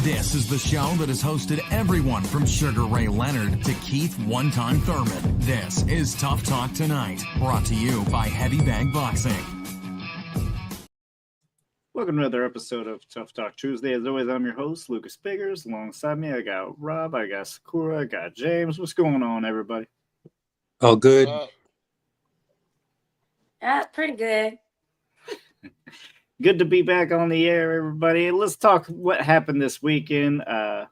This is the show that has hosted everyone from Sugar Ray Leonard to Keith One-Time Thurman. This is Tough Talk Tonight, brought to you by Heavy Bag Boxing. Welcome to another episode of Tough Talk Tuesday. As always, I'm your host, Lucas Biggers. Alongside me, I got Rob, I got Sakura, I got James. What's going on, everybody? Oh, good. Pretty good. Good to be back on the air, everybody. Let's talk what happened this weekend. I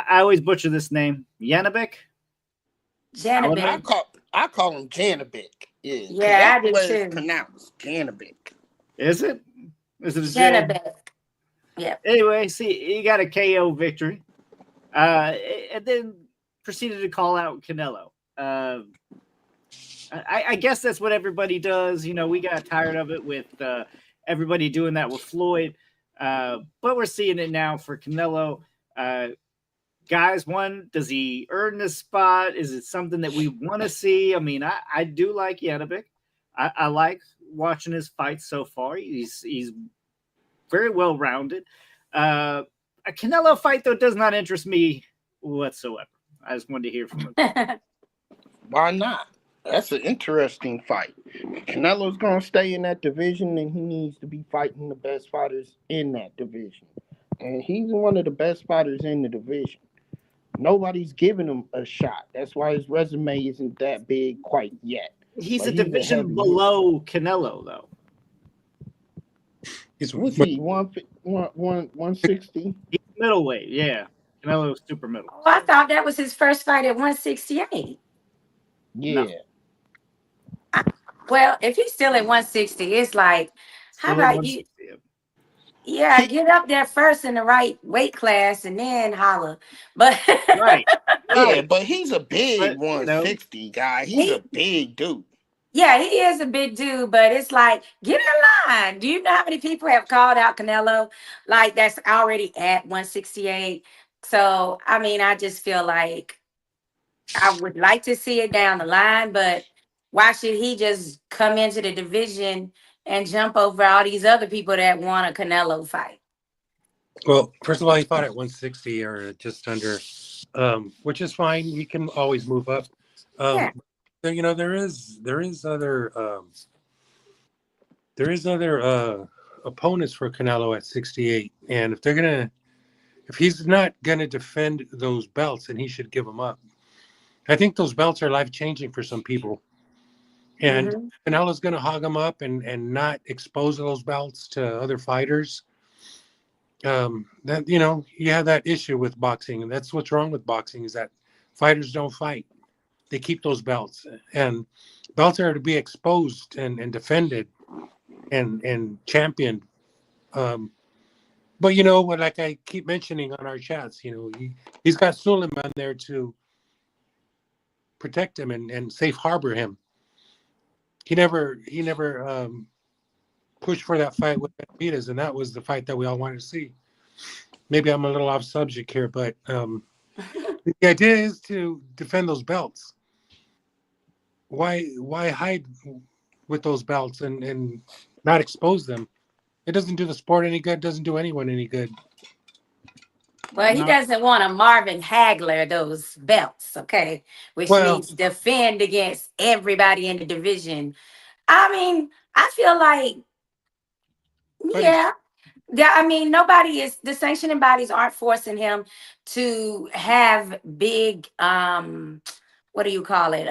always butcher this name. Janibek? I call him Janibek. Yeah, I do too. too. Pronounced Janibek. Is it? Is it a Janibek? Yeah. Anyway, see, he got a KO victory. And then proceeded to call out Canelo. I guess that's what everybody does. You know, we got tired of it with everybody doing that with Floyd. But we're seeing it now for Canelo. Guys, one, does he earn this spot? Is it something that we want to see? I mean, I do like Janibek. I like watching his fights so far. He's very well rounded. A Canelo fight, though, does not interest me whatsoever. I just wanted to hear from him. Why not? That's an interesting fight. Canelo's going to stay in that division, and he needs to be fighting the best fighters in that division. And he's one of the best fighters in the division. Nobody's giving him a shot. That's why his resume isn't that big quite yet. He's a division below Canelo, though. What's he, 160? He's middleweight, yeah. Canelo's super middle. Oh, I thought that was his first fight at 168. Yeah. No. Well, if he's still at 160, it's like, how about you? Yeah, get up there first in the right weight class and then holler. But right. Yeah, but he's a big 160 guy. He's a big dude. Yeah, he is a big dude, but it's like, get in line. Do you know how many people have called out Canelo like that's already at 168? So, I mean, I just feel like I would like to see it down the line, but why should he just come into the division and jump over all these other people that want a Canelo fight? Well, first of all, he fought at 160 or just under, which is fine. He can always move up. Yeah. You know, there is other opponents for Canelo at 68, and if he's not gonna defend those belts, then he should give them up. I think those belts are life-changing for some people. And Canelo's going to hog them up and not expose those belts to other fighters. That, you know, you have that issue with boxing, and that's what's wrong with boxing, is that fighters don't fight. They keep those belts. And belts are to be exposed and defended and championed. But, you know, like I keep mentioning on our chats, you know, he's got Suleiman there to protect him and safe harbor him. He never pushed for that fight with Eimantas, and that was the fight that we all wanted to see. Maybe I'm a little off subject here, but the idea is to defend those belts. Why hide with those belts and not expose them? It doesn't do the sport any good. Doesn't do anyone any good. Well, he doesn't want to Marvin Hagler those belts, okay? Which means defend against everybody in the division. I mean, I feel like, I mean, the sanctioning bodies aren't forcing him to have big, what do you call it?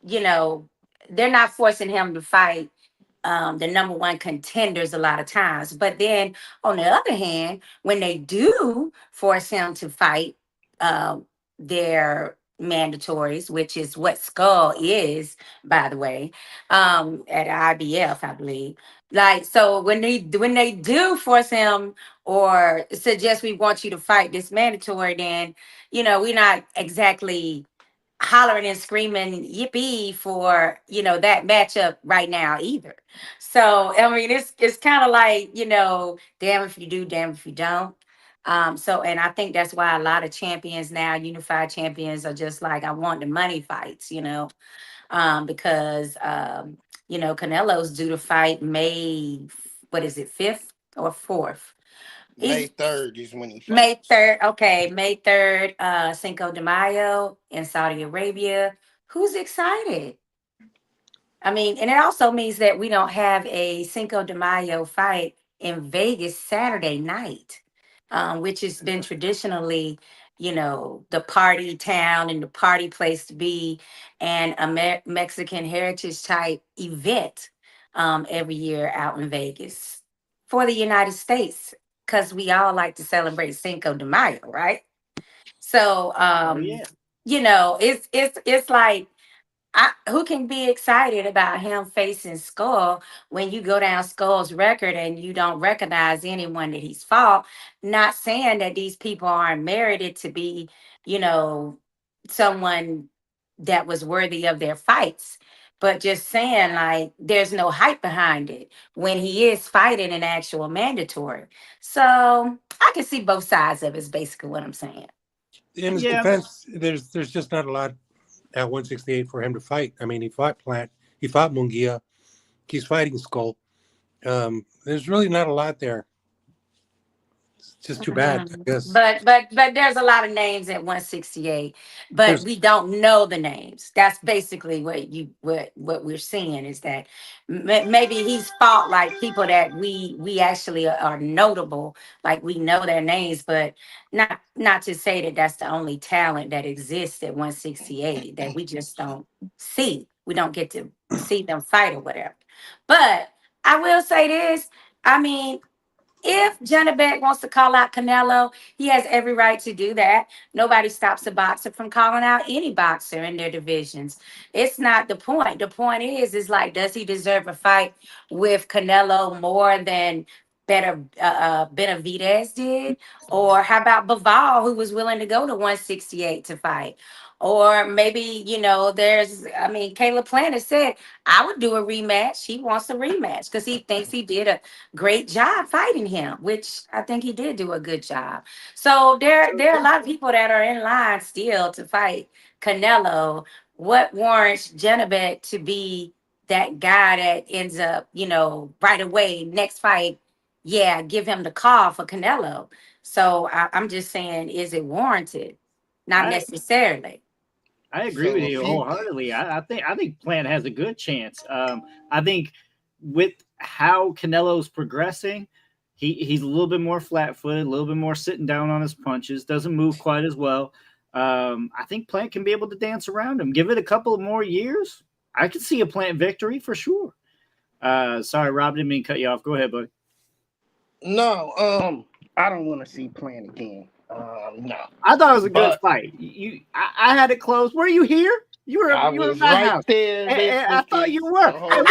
You know, they're not forcing him to fight the number one contenders a lot of times. But then on the other hand, when they do force him to fight their mandatories, which is what Skull is, by the way, at IBF, I believe. Like, so when they do force him or suggest we want you to fight this mandatory, then, you know, we're not exactly hollering and screaming yippee for, you know, that matchup right now either. So I mean, it's kind of like, you know, damn if you do, damn if you don't. And I think that's why a lot of champions now, unified champions, are just like, I want the money fights, you know, because you know, Canelo's due to fight May, what is it, 5th or 4th? May 3rd is when he fights. May 3rd. Okay, May 3rd, Cinco de Mayo in Saudi Arabia. Who's excited? I mean, and it also means that we don't have a Cinco de Mayo fight in Vegas Saturday night, which has been traditionally, the party town and the party place to be, and a Mexican heritage type event every year out in Vegas for the United States, because we all like to celebrate Cinco de Mayo, right? So, Oh yeah. it's like, who can be excited about him facing Skull when you go down Skull's record and you don't recognize anyone that he's fought? Not saying that these people aren't merited to be, you know, someone that was worthy of their fights, but just saying like there's no hype behind it when he is fighting an actual mandatory. So I can see both sides of it, is basically what I'm saying. In his Yeah. defense, there's just not a lot at 168 for him to fight. I mean, he fought Plant, he fought Munguia, he's fighting Skull. There's really not a lot there. It's just too bad, I guess. But there's a lot of names at 168, but There's we don't know the names. That's basically what we're seeing, is that maybe he's fought like people that we actually are notable, like we know their names, but not to say that that's the only talent that exists at 168 that we just don't see. We don't get to see them fight or whatever. But I will say this. I mean, if Janibek wants to call out Canelo, he has every right to do that. Nobody stops a boxer from calling out any boxer in their divisions. It's not the point. The point is like, does he deserve a fight with Canelo more than Benavidez did? Or how about Bivol, who was willing to go to 168 to fight? Or maybe, Caleb Plant has said, I would do a rematch. He wants a rematch because he thinks he did a great job fighting him, which I think he did do a good job. So there are a lot of people that are in line still to fight Canelo. What warrants Janibek to be that guy that ends up, right away, next fight, yeah, give him the call for Canelo? So I'm just saying, is it warranted? Not necessarily. I agree So with if you he- wholeheartedly. I think Plant has a good chance. I think with how Canelo's progressing, he's a little bit more flat-footed, a little bit more sitting down on his punches, doesn't move quite as well. I think Plant can be able to dance around him. Give it a couple of more years, I could see a Plant victory for sure. Sorry, Rob, didn't mean to cut you off. Go ahead, buddy. No, I don't want to see Plant again. No. I thought it was a good But- fight. I had it close. Were you here? You were I you were was in my right house. there. And I thought you were. the whole And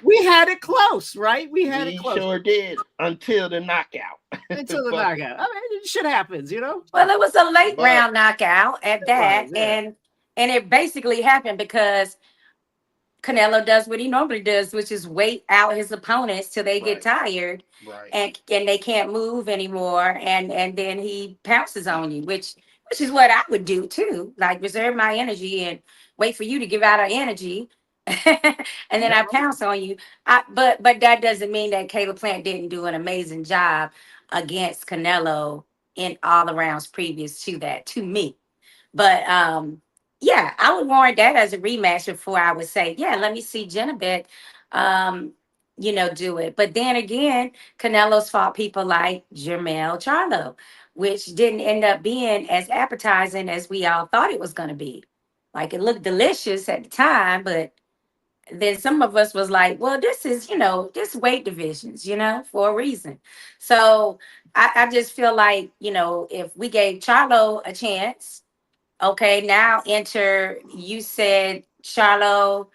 we had it close, right? We had We it close sure did until the knockout. until the But- knockout. I mean, shit happens, Well, it was a late But- round knockout at that, was, yeah. and it basically happened because Canelo does what he normally does, which is wait out his opponents till they get tired Right. and they can't move anymore, and then he pounces on you, which is what I would do too. Like, reserve my energy and wait for you to give out our energy, and then I pounce on you. But that doesn't mean that Caleb Plant didn't do an amazing job against Canelo in all the rounds previous to that, to me. But yeah, I would warrant that as a rematch before I would say, yeah, let me see Janibek, do it. But then again, Canelo's fought people like Jermell Charlo, which didn't end up being as appetizing as we all thought it was going to be. Like, it looked delicious at the time, but then some of us was like, well, this is, this weight divisions, for a reason. So I just feel like, if we gave Charlo a chance, okay, now enter, you said Charlo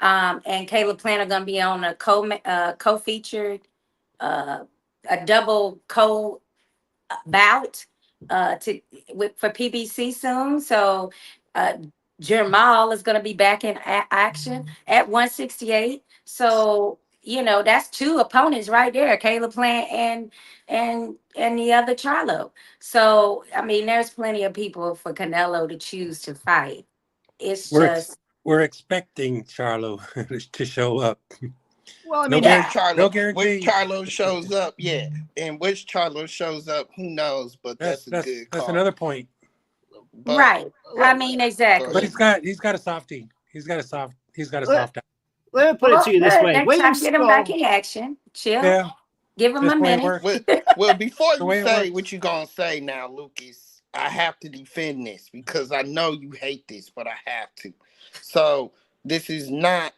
and Caleb Plant are going to be on a co-featured, a double bout for PBC soon. So Jermal is going to be back in action at 168. So that's two opponents right there, Caleb Plant and the other Charlo. So I mean, there's plenty of people for Canelo to choose to fight. It's we're just we're expecting Charlo to show up. Well, I No mean, guarantee. No Which guarantee. Charlo shows up, yeah. And which Charlo shows up, who knows? But that's a good That's call. another point. But Right. I mean, exactly. But he's got a softie. He's got a soft eye. let me put it to you this good. way. Next William time, get him back Skull, in action. Chill. Yeah, Give him that's a the way it minute. works. well, before The you way it say works. what you gonna say now, Lucas, I have to defend this because I know you hate this, but I have to. So this is not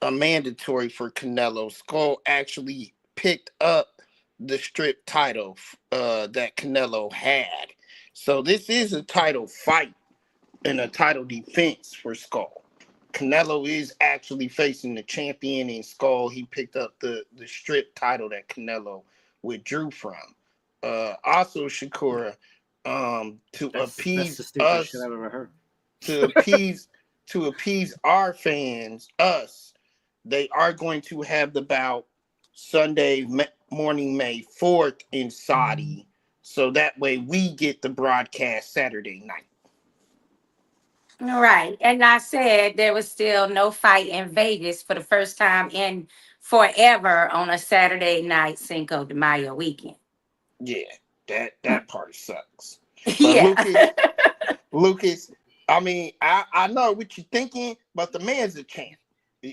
a mandatory for Canelo. Skull actually picked up the strip title that Canelo had. So this is a title fight and a title defense for Skull. Canelo is actually facing the champion in Skull. He picked up the strip title that Canelo withdrew from. Also, Shakura, to that's the appease stupidest us, shit I've ever heard. to appease our fans, us, they are going to have the bout Sunday morning, May 4th in Saudi. So that way we get the broadcast Saturday night. Right. And I said there was still no fight in Vegas for the first time in forever on a Saturday night Cinco de Mayo weekend. Yeah, that part sucks. But Yeah. Lucas, I mean, I know what you're thinking, but the man's a champ.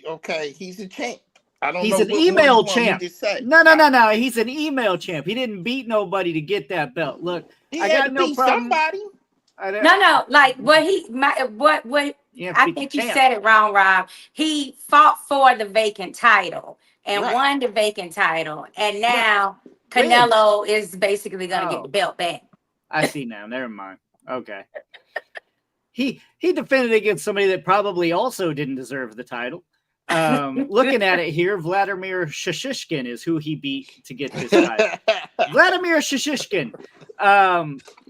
Okay, he's a champ. I don't He's know an what more email you want champ. me to say. No. He's an email champ. He didn't beat nobody to get that belt. Look, He I had got to no beat problem. somebody. No. Like what You have to I beat the think you champ. said it wrong, Rob. He fought for the vacant title and Right. won the vacant title. And now Win. Canelo is basically going to get Oh. the belt back. I see now. Never mind. Okay. He defended against somebody that probably also didn't deserve the title. Looking at it here, Vladimir Shishkin is who he beat to get this title. Vladimir Shishkin.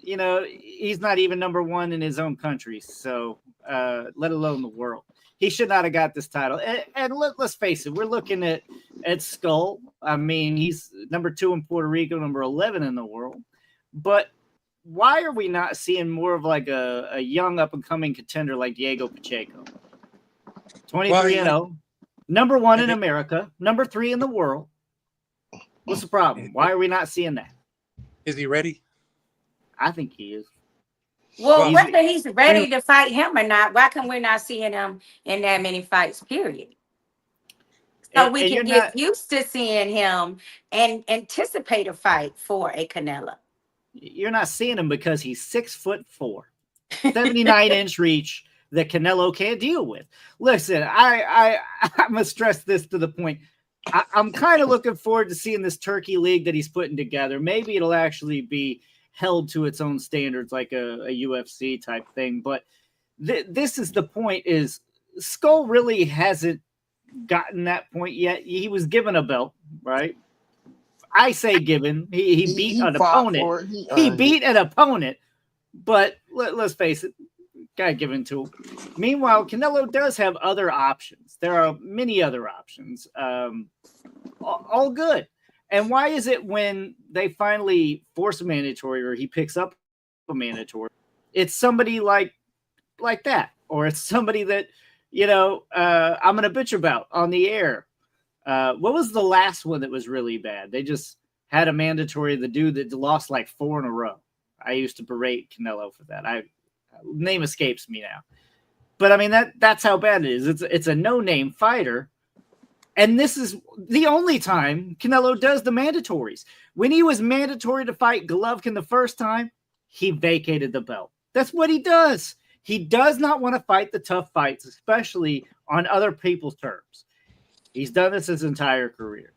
You know, he's not even number one in his own country, so let alone the world. He should not have got this title. And let's face it, we're looking at Skull. I mean, he's number 2 in Puerto Rico, number 11 in the world. But why are we not seeing more of like a young up-and-coming contender like Diego Pacheco? 23-0, number 1 in America, number 3 in the world. What's the problem? Why are we not seeing that? Is he ready? I think he is. Well, whether he's ready to fight him or not, why can we not seeing him in that many fights, period? So we can get used to seeing him and anticipate a fight for a Canelo. You're not seeing him because he's 6'4", 79-inch reach that Canelo can't deal with. Listen, I'm gonna stress this to the point. I'm kind of looking forward to seeing this Turkey League that he's putting together. Maybe it'll actually be held to its own standards, like a UFC type thing. But this is the point: is Skull really hasn't gotten that point yet. He was given a belt, right? I say given. He beat an opponent. He beat an opponent, but let's face it, got given to him. Meanwhile, Canelo does have other options. There are many other options. All good. And why is it when they finally force a mandatory or he picks up a mandatory, it's somebody like that, or it's somebody that, you know, I'm going to bitch about on the air. What was the last one that was really bad? They just had a mandatory, the dude that lost like 4 in a row. I used to berate Canelo for that. Name escapes me now. But I mean, that's how bad it is. It's a no-name fighter. And this is the only time Canelo does the mandatories. When he was mandatory to fight Golovkin the first time, he vacated the belt. That's what he does. He does not want to fight the tough fights, especially on other people's terms. He's done this his entire career.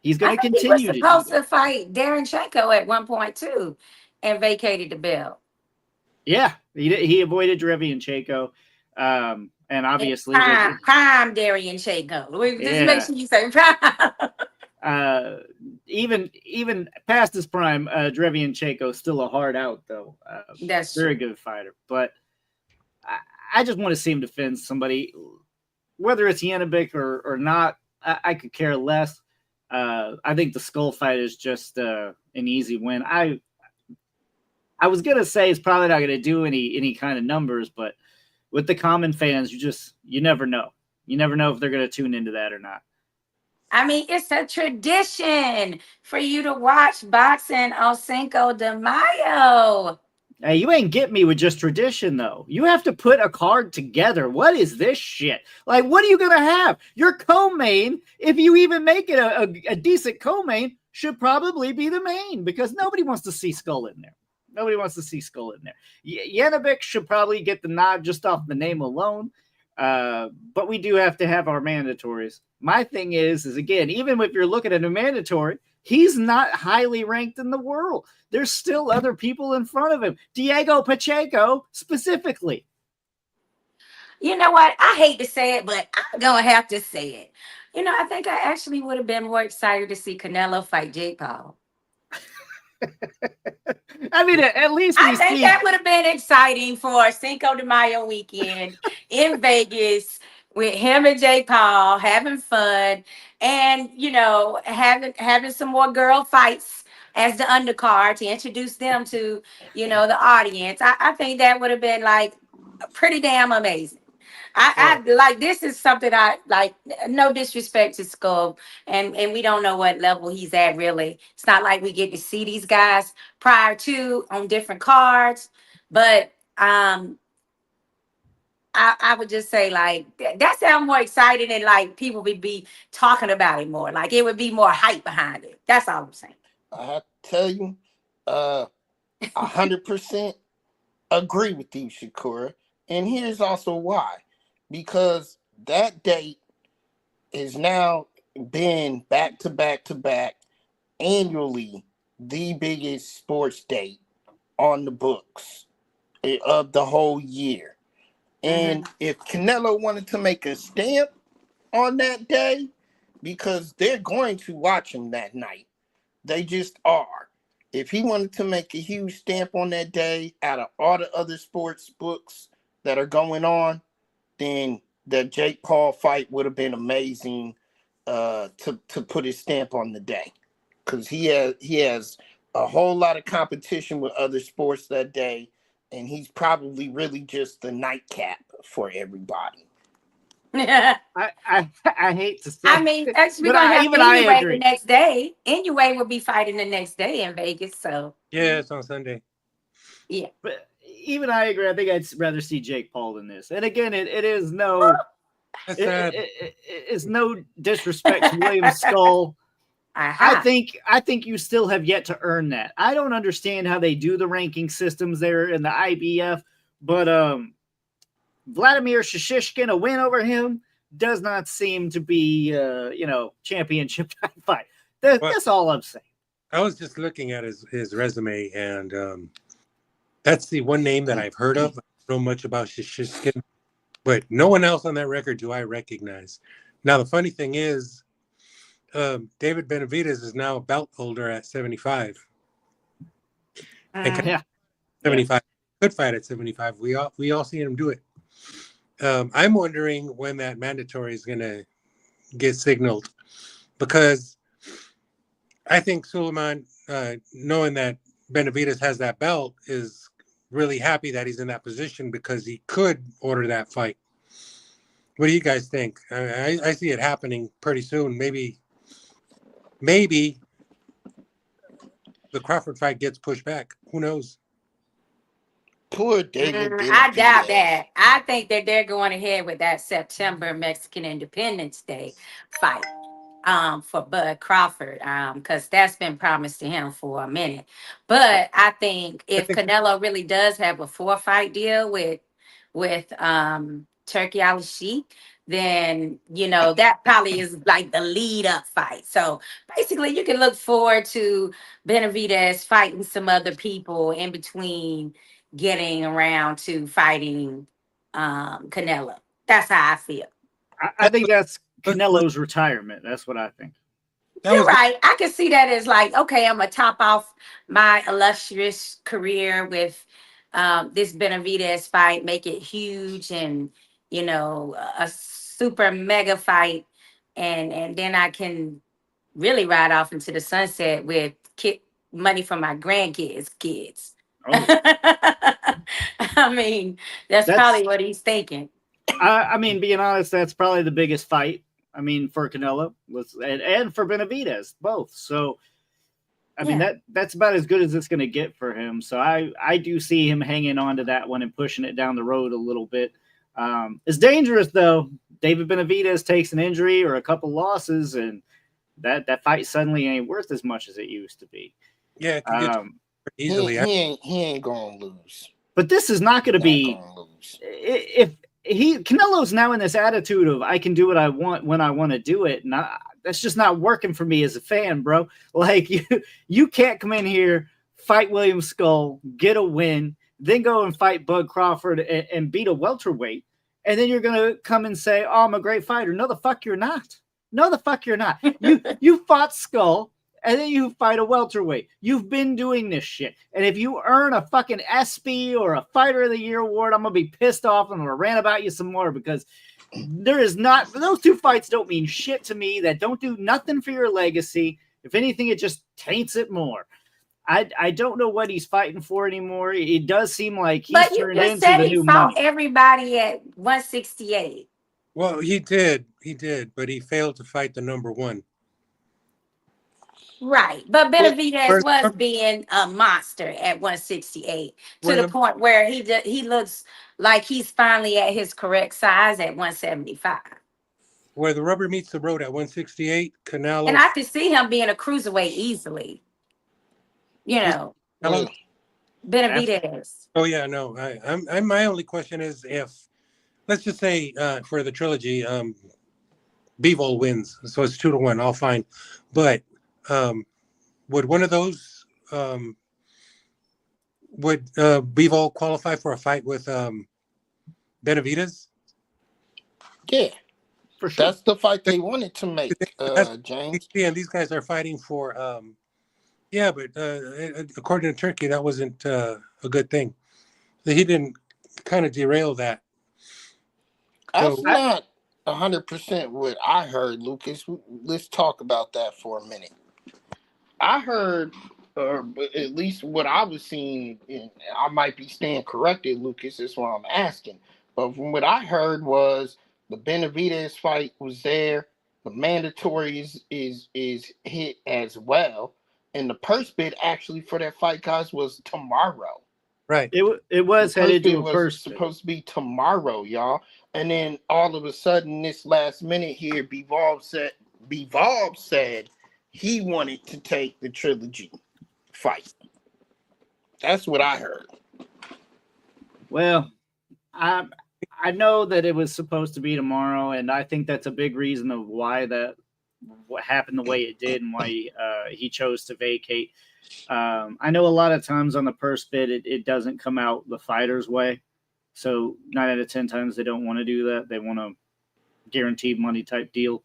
He's going to continue to do it. He was supposed to fight Darenchenko at one point too, and vacated the belt. Yeah, he avoided Derevianchenko, and obviously prime Darenchenko. Just make sure you say prime. Even past his prime, Derevianchenko is still a hard out though. That's very good fighter, but I just want to see him defend somebody, whether it's Janibek or not. I could care less. I think the Skull fight is just an easy win. I was gonna say it's probably not gonna do any kind of numbers, but with the common fans, you never know. You never know if they're gonna tune into that or not. I mean, it's a tradition for you to watch boxing on Cinco de Mayo. Hey, you ain't get me with just tradition though. You have to put a card together. What is this shit? Like, what are you gonna have? Your co-main, if you even make it a decent co-main, should probably be the main because nobody wants to see Skull in there. Nobody wants to see Skull in there. Janibek should probably get the nod just off the name alone. But we do have to have our mandatories. My thing is again, even if you're looking at a mandatory, he's not highly ranked in the world. There's still other people in front of him. Diego Pacheco, specifically. You know what? I hate to say it, but I'm going to have to say it. I think I actually would have been more excited to see Canelo fight Jake Paul. I mean, at least I think that would have been exciting for Cinco de Mayo weekend in Vegas with him and Jake Paul having fun and, having some more girl fights as the undercard to introduce them to, the audience. I think that would have been like pretty damn amazing. I like this is something I like. No disrespect to Skull, and we don't know what level he's at really. It's not like we get to see these guys prior to on different cards, but I would just say like that sounds more exciting and like people would be talking about it more. Like it would be more hype behind it. That's all I'm saying. I have to tell you, 100% agree with you, Shakura, and here's also why. Because that date is now been back to back to back annually the biggest sports date on the books of the whole year. And if Canelo wanted to make a stamp on that day, because they're going to watch him that night, they just are. If he wanted to make a huge stamp on that day out of all the other sports books that are going on, then the Jake Paul fight would have been amazing to put his stamp on the day, because he has a whole lot of competition with other sports that day, and he's probably really just the nightcap for everybody. I hate to say. I mean, we're gonna have Inouye the next day. Inouye will be fighting the next day in Vegas, so yeah, it's on Sunday. Yeah, but even I agree. I think I'd rather see Jake Paul than this. And again, it is no, it's no disrespect to William Skull. I think you still have yet to earn that. I don't understand how they do the ranking systems there in the IBF, but Vladimir Shishkin, a win over him does not seem to be championship fight. That's all I'm saying. I was just looking at his resume, and that's the one name that I've heard of. I don't know much about Shishkin, but no one else on that record do I recognize. Now, the funny thing is, David Benavidez is now a belt holder at 75. And 75 could fight at 75. We all see him do it. I'm wondering when that mandatory is going to get signaled, because I think Suleiman, knowing that Benavidez has that belt, is really happy that he's in that position because he could order that fight. What do you guys think? I see it happening pretty soon. Maybe the Crawford fight gets pushed back. Who knows? Poor David. I doubt that. I think that they're going ahead with that September Mexican Independence Day fight for Bud Crawford, because that's been promised to him for a minute. But I think if Canelo really does have a 4-fight deal with Turkey Al-Sheikh, then that probably is like the lead up fight. So basically you can look forward to Benavidez fighting some other people in between getting around to fighting Canelo. That's how I feel. I think that's Canelo's retirement. That's what I think. You're right. I can see that as like, okay, I'm gonna top off my illustrious career with this Benavidez fight, make it huge and a super mega fight, and then I can really ride off into the sunset with money from my grandkids' kids. Oh. I mean, that's probably what he's thinking. I mean, being honest, that's probably the biggest fight I mean, for Canelo and for Benavidez, both. So, I mean, that's about as good as it's going to get for him. So I do see him hanging on to that one and pushing it down the road a little bit. It's dangerous, though. David Benavidez takes an injury or a couple losses, and that fight suddenly ain't worth as much as it used to be. Yeah, it can get easily. He ain't gonna lose. But this is not going to be if Canelo's now in this attitude of I can do what I want when I want to do it. And that's just not working for me as a fan, bro. Like you can't come in here, fight William Skull, get a win, then go and fight Bud Crawford and beat a welterweight. And then you're going to come and say, oh, I'm a great fighter. No, the fuck you're not. No, the fuck you're not. You fought Skull. And then you fight a welterweight. You've been doing this shit. And if you earn a fucking ESPY or a Fighter of the Year award, I'm going to be pissed off and I'm going to rant about you some more because there is not – those two fights don't mean shit to me. That don't do nothing for your legacy. If anything, it just taints it more. I don't know what he's fighting for anymore. It does seem like he's turned into the new money. But you just said he fought everybody at 168. Well, he did, but he failed to fight the number one. Right, but Benavidez was being a monster at 168 to the point where he looks like he's finally at his correct size at 175. Where the rubber meets the road at 168, Canelo. And I could see him being a cruiserweight easily. You know, Benavidez. Oh yeah, no. I'm my only question is if, let's just say for the trilogy, Bivol wins, so it's 2-1, all fine, but. Would one of those would Bivol qualify for a fight with Benavidez? Yeah, for sure. That's the fight they wanted to make, James. And these guys are fighting for but according to Turkey, that wasn't a good thing. He didn't kind of derail that. That's not 100% what I heard, Lucas. Let's talk about that for a minute. I heard, or at least what I was seeing, and I might be staying corrected, Lucas, that's why I'm asking. But from what I heard was the Benavidez fight was there, the mandatory is hit as well, and the purse bid actually for that fight, guys, was tomorrow. Right. It was headed to a purse bid. Supposed to be tomorrow, y'all. And then all of a sudden, this last minute here, Bivol said he wanted to take the trilogy fight. That's what I heard. Well, I know that it was supposed to be tomorrow, and I think that's a big reason of why what happened the way it did and why he chose to vacate. I know a lot of times on the purse bid, it doesn't come out the fighter's way. So 9 out of 10 times they don't want to do that. They want a guaranteed money type deal.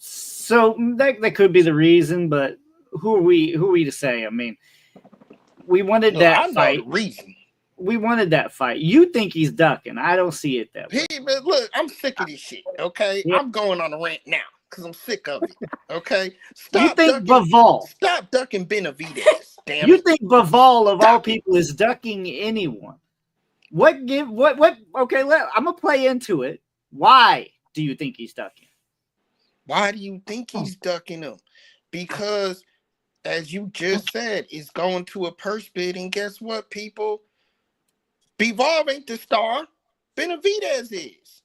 So that could be the reason, but who are we to say? I mean, we wanted that fight. Reason. We wanted that fight. You think he's ducking. I don't see it that way. Hey, but look, I'm sick of this shit, okay? Yeah. I'm going on a rant now because I'm sick of it, okay? Stop ducking Benavidez, damn You think Bivol, of all people, is ducking anyone? What? Okay, I'm going to play into it. Why do you think he's ducking? Why do you think he's ducking him? Because, as you just said, it's going to a purse bid, and guess what, people? Bivol ain't the star. Benavidez is.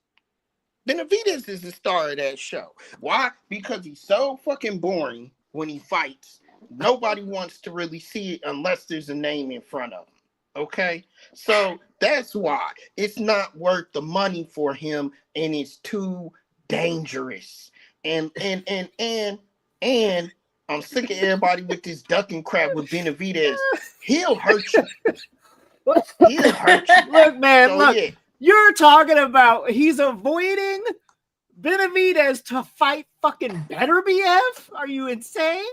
Benavidez is the star of that show. Why? Because he's so fucking boring when he fights. Nobody wants to really see it unless there's a name in front of him. Okay? So that's why. It's not worth the money for him, and it's too dangerous. And I'm sick of everybody with this ducking crap with Benavidez. He'll hurt you. He'll hurt you. Look, man, yeah. You're talking about he's avoiding Benavidez to fight fucking Beterbiev? Are you insane?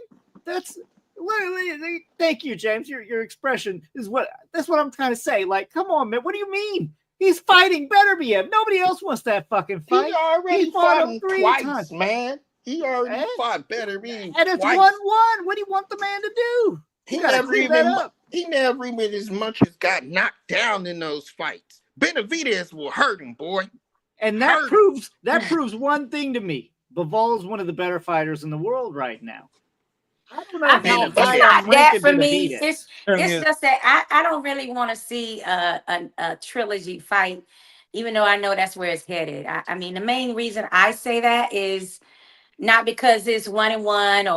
That's literally. Thank you, James. Your expression is that's what I'm trying to say. Like, come on, man. What do you mean? He's fighting Beterbiev. Nobody else wants that fucking fight. He already fought him twice, man. He already fought Beterbiev. And it's 1-1. What do you want the man to do? He never even as much as got knocked down in those fights. Benavidez will hurt him, boy. And that proves one thing to me. Bivol is one of the better fighters in the world right now. I don't know I if mean, how it's high not I'm that ranking for me. Benavidez. It's Certainly is. just that I don't really want to see a trilogy fight, even though I know that's where it's headed. I mean, the main reason I say that is not because it's 1-1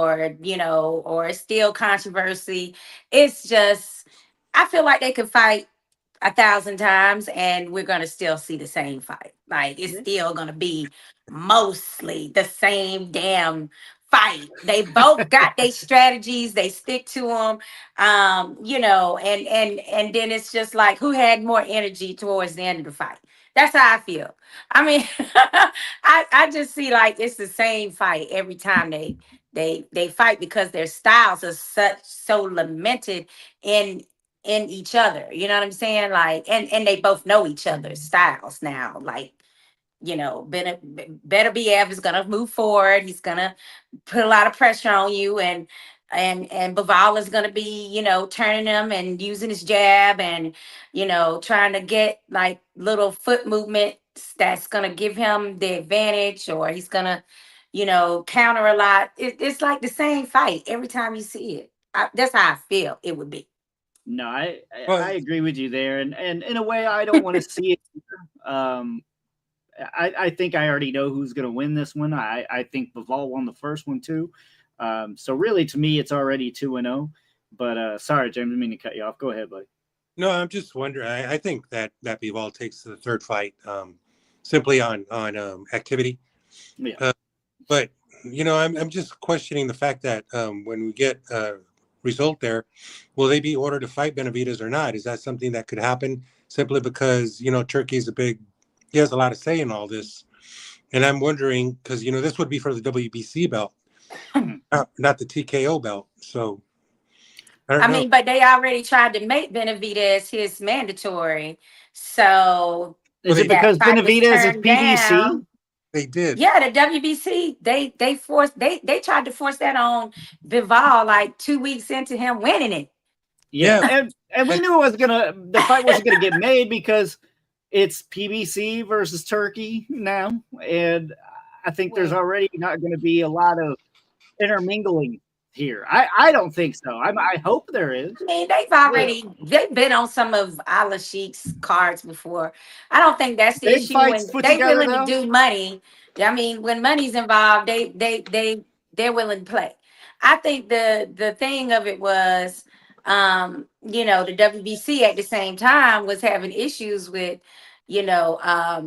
or it's still controversy. It's just I feel like they could fight 1,000 times and we're gonna still see the same fight. Like it's still gonna be mostly the same damn fight. They both got their strategies, they stick to them. And then it's just like who had more energy towards the end of the fight. That's how I feel. I mean, I just see like it's the same fight every time they fight because their styles are so lamented in each other. You know what I'm saying? Like, and they both know each other's styles now. Like, Better BF is gonna move forward. He's gonna put a lot of pressure on you, and Bivol is gonna be, turning him and using his jab and trying to get like little foot movements that's gonna give him the advantage, or he's gonna, counter a lot. It's like the same fight every time you see it. That's how I feel it would be. No, I Well, agree with you there, and in a way, I don't want to see it. I think I already know who's going to win this one. I think Bivol won the first one too. So really, to me, it's already 2-0. But sorry, James, I didn't mean to cut you off. Go ahead, buddy. no, I'm just wondering. I think that Bivol takes the third fight simply on activity. Yeah. But I'm just questioning the fact that when we get a result there, will they be ordered to fight Benavidez or not? Is that something that could happen simply because Turkey's he has a lot of say in all this? And I'm wondering because this would be for the WBC belt, not the TKO belt. So I don't know. mean, but they already tried to make Benavidez his mandatory. So Is it Well, because that fight was Benavidez is turned PBC? down. they did. Yeah, the WBC, they tried to force that on Bivol like 2 weeks into him winning it. Yeah, Yeah. and we knew the fight wasn't gonna get made because it's PBC versus Turkey now, and I think there's already not going to be a lot of intermingling here. I don't think so. I hope there is. I mean, they've been on some of Ala Sheik's cards before. I don't think that's the Big issue. fights When put they together willing to though. do money, I mean, when money's involved, they're willing to play. I think the thing of it was, the WBC at the same time was having issues with, I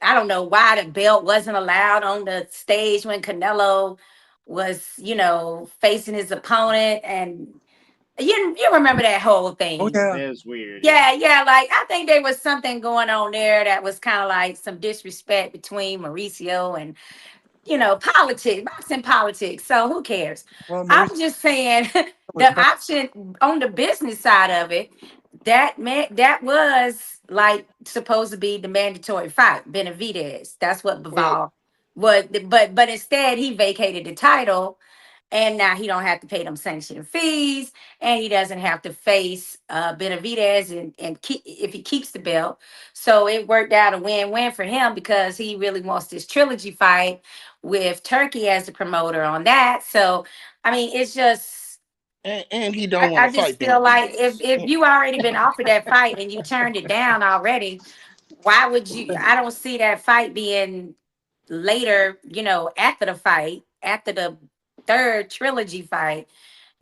don't know why the belt wasn't allowed on the stage when Canelo was, facing his opponent. And you remember that whole Oh thing. yeah. It was weird. Yeah. Like I think there was something going on there that was kind of like some disrespect between Mauricio and politics, boxing politics. So who cares? Well, I'm Mauricio just saying was the option on the business side of it, that was like supposed to be the mandatory fight, Benavidez. That's what Well, Bivol was, but instead he vacated the title, and now he don't have to pay them sanction fees, and he doesn't have to face Benavidez and if he keeps the belt. So it worked out a win-win for him because he really wants this trilogy fight with Turkey as the promoter on that. So I mean, it's just and he don't want I to just fight feel like Benavidez. if you already been offered that fight and you turned it down already, why would you? I don't see that fight being later, after the fight, after the third trilogy fight.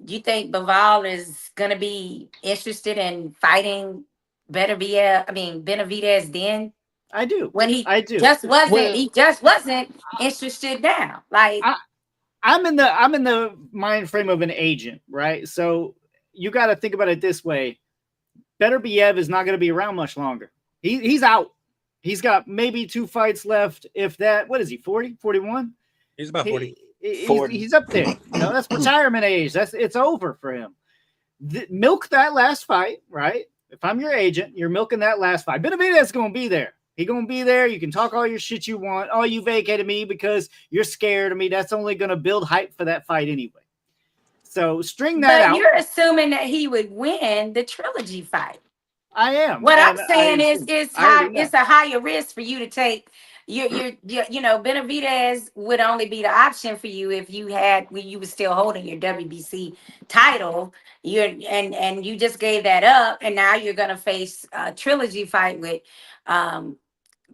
Do you think Bivol is gonna be interested in fighting Benavidez then? I do. When he I do. just wasn't, Well, he just wasn't interested now. Like I'm in the mind frame of an agent, right? So you got to think about it this way. Better Biev is not going to be around much longer. He's out. He's got maybe 2 fights left, if that. What is he, 40, 41? he's about 40. He's up there. That's retirement age. It's over for him. Milk that last fight, right? If I'm your agent, you're milking that last fight. Benavidez is going to be there. He's going to be there. You can talk all your shit you want. Oh, you vacated me because you're scared of me. That's only going to build hype for that fight anyway. So string that out. But you're assuming that he would win the trilogy fight. I am. What I'm saying is it's a higher risk for you to take, you know, Benavidez would only be the option for you if you had when you were still holding your WBC title. And you just gave that up, and now you're gonna face a trilogy fight with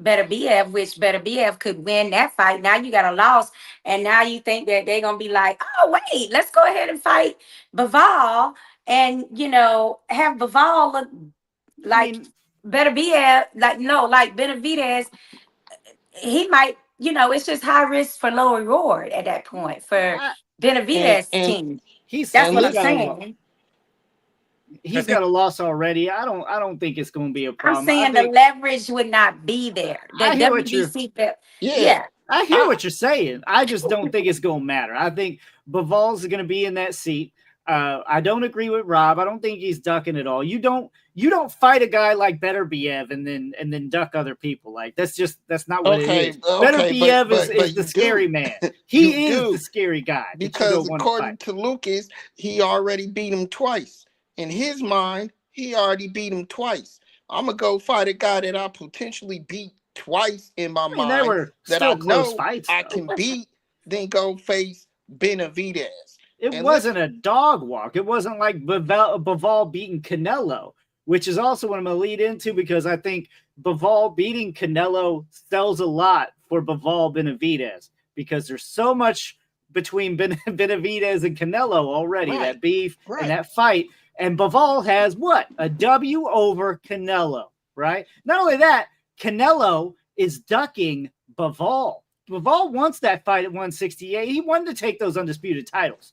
Beterbiev, which Beterbiev could win that fight. Now you got a loss, and now you think that they're gonna be like, oh wait, let's go ahead and fight Bivol, and you know, have Bivol look I like mean, Beterbiev, like no, like Benavidez. He might, you know, it's just high risk for low reward at that point for I, and Benavidez and team. he's That's and what I'm got a listen, saying. I he's think got a loss already. I don't think it's going to be a I'm problem. I saying the think leverage would not be there. The I hear what you're WBC, belt- yeah, yeah. I hear I, what you're saying. I just don't think it's going to matter. I think Bivol's going to be in that seat. I don't agree with Rob. I don't think he's ducking at all. You don't fight a guy like Beterbiev and then duck other people. Like that's not what it is. okay, Beterbiev but is the you scary do, man. you He is the do, scary guy that you because don't want to fight. according to Lucas, he already beat him twice. In his mind, he already beat him twice. I'm gonna go fight a guy that I potentially beat twice in my I mean, they mind were that I still close know fights I though. can beat. Then go face Benavidez. It And wasn't listen, a dog walk. It wasn't like Bivol beating Canelo, which is also what I'm going to lead into because I think Bivol beating Canelo sells a lot for Bivol Benavidez because there's so much between Benavidez and Canelo already, right, that beef and right. that fight. And Bivol has what? A W over Canelo, right? Not only that, Canelo is ducking Bivol. Bivol wants that fight at 168. He wanted to take those undisputed titles.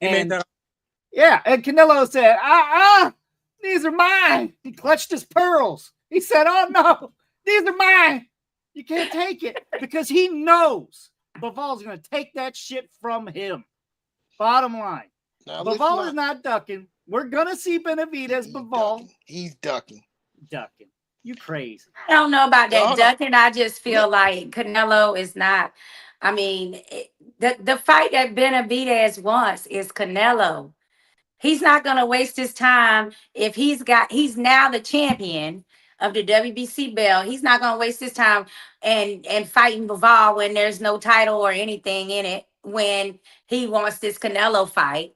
he made And that. yeah, and Canelo said, these are mine. He clutched his pearls. He said, oh no, these are mine. You can't take it because he knows Bivol's going to take that shit from him. Bottom line. Now Bivol is not ducking. We're going to see Benavidez, he's Bivol ducking. He's ducking. ducking. You crazy. I don't know about that Hold on. ducking. I just feel like Canelo is not. I mean, the fight that Benavidez wants is Canelo. He's not going to waste his time if he's now the champion of the WBC belt. He's not going to waste his time and fighting Bivol when there's no title or anything in it when he wants this Canelo fight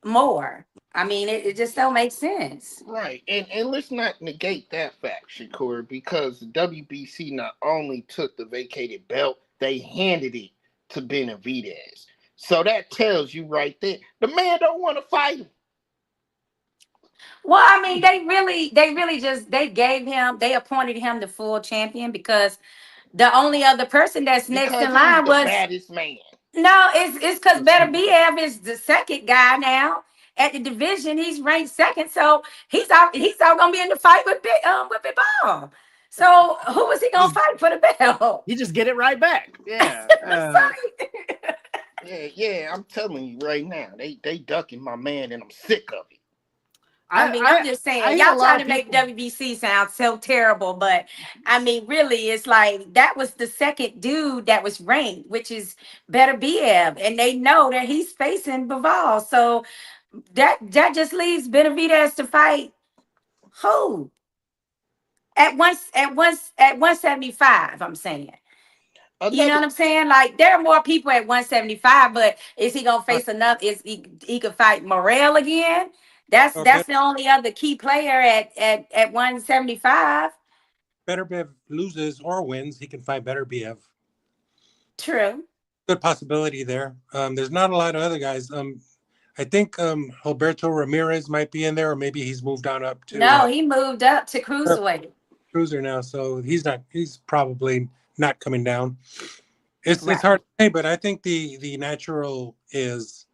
more. I mean, it just don't make sense. Right, and let's not negate that fact, Shakur, because the WBC not only took the vacated belt, they handed it to Benavidez. So that tells you right there, the man don't want to fight him. Well, I mean, they appointed him the full champion because the only other person that's next Because in he's line the was baddest man. no, it's because Beterbiev is the second guy now at the division. He's ranked second, so he's all gonna be in the fight with Big Ball. So who was he gonna Just, fight for the belt? You just get it right back. Yeah. yeah, I'm telling you right now, they ducking my man, and I'm sick of it. I mean, I'm just I saying, hear a y'all lot trying of to make people. WBC sound so terrible, but I mean, really, it's like that was the second dude that was ranked, which is Beterbiev, and they know that he's facing Bivol, so that just leaves Benavidez to fight who at 175. I'm saying. You know Another what I'm saying? Like there are more people at 175, but is he gonna Uh, face enough? Is he could fight Morel again? That's or that's the only other key player at 175. Beterbiev loses or wins, he can fight Beterbiev. True. Good possibility there. There's not a lot of other guys. I think Alberto Ramirez might be in there, or maybe he's moved on up to No, he moved up to cruiserweight. cruiser now, so he's not. He's probably not coming down. It's Right. hard to say, but I think the natural is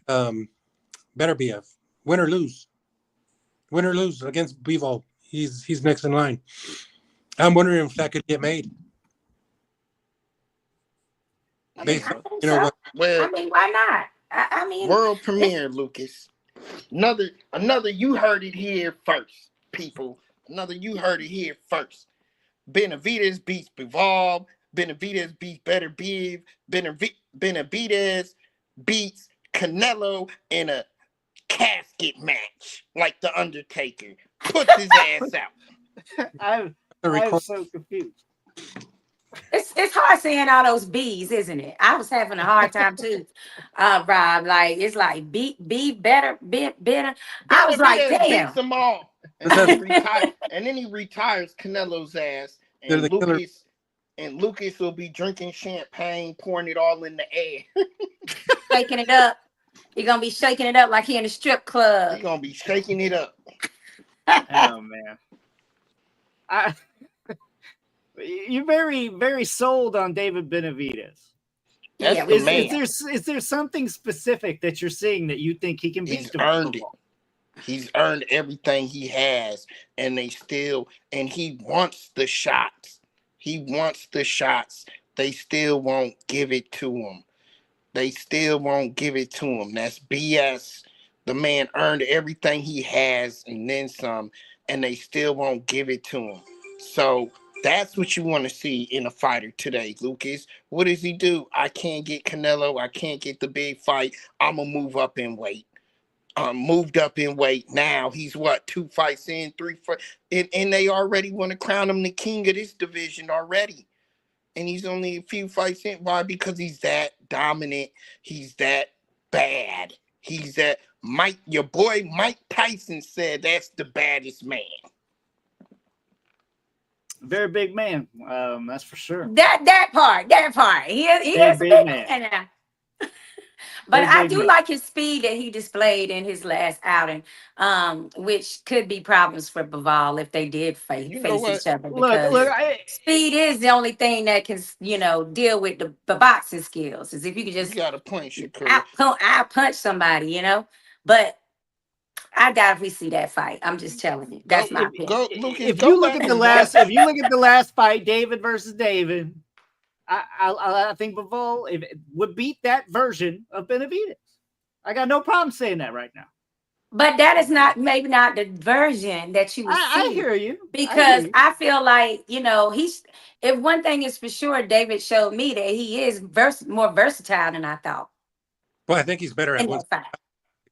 Beterbiev. Win or lose against Bivol. He's next in line. I'm wondering if that could get made. I Based think on, so. what well, I mean, why not? I mean, world it's, premiere, Lucas. Another. You heard it here first, people. Another. You heard it here first. Benavidez beats Bivol. Benavidez beats Beterbiev. Benavidez beats Canelo in a casket match, like the Undertaker. Puts his ass out. I'm the record so confused. It's hard saying all those B's, isn't it? I was having a hard time too, Rob. Like it's like be better, be better. I was like, Benavidez beats damn. them all, and then he retires. And then he retires Canelo's ass, They're and the killer. Lucas will be drinking champagne, pouring it all in the air. Shaking it up. You're gonna be shaking it up like he in a strip club. He's gonna be shaking it up. Oh man, you're very, very sold on David Benavidez. That's Yeah, the Is man. there something specific that you're seeing that you think he can beat? He's earned it. He's earned everything he has, and he wants the shots. He wants the shots. They still won't give it to him. They still won't give it to him. That's BS. The man earned everything he has and then some, and they still won't give it to him. So that's what you want to see in a fighter today, Lucas. What does he do? I can't get Canelo. I can't get the big fight. I'm going to move up in weight. Moved up in weight. Now he's what, 2 fights in, 3 fights, and they already want to crown him the king of this division already. And he's only a few fights in. Why? Because he's that dominant. He's that bad. He's that your boy Mike Tyson said that's the baddest man. Very big man. That's for sure. That part. He is a big man now. But I do like his speed that he displayed in his last outing, which could be problems for Bivol if they did face each other. Because speed is the only thing that can, deal with the boxing skills. Is if you could just got a punch, I punch somebody, But I doubt if we see that fight. I'm just telling you. That's my opinion. If you look at the last fight, David versus David. I think Bivol would beat that version of Benavidez. I got no problem saying that right now. But that is maybe not the version that you would see. I hear you. Because I feel like, if one thing is for sure, David showed me that he is more versatile than I thought. Well, I think he's better at one fight.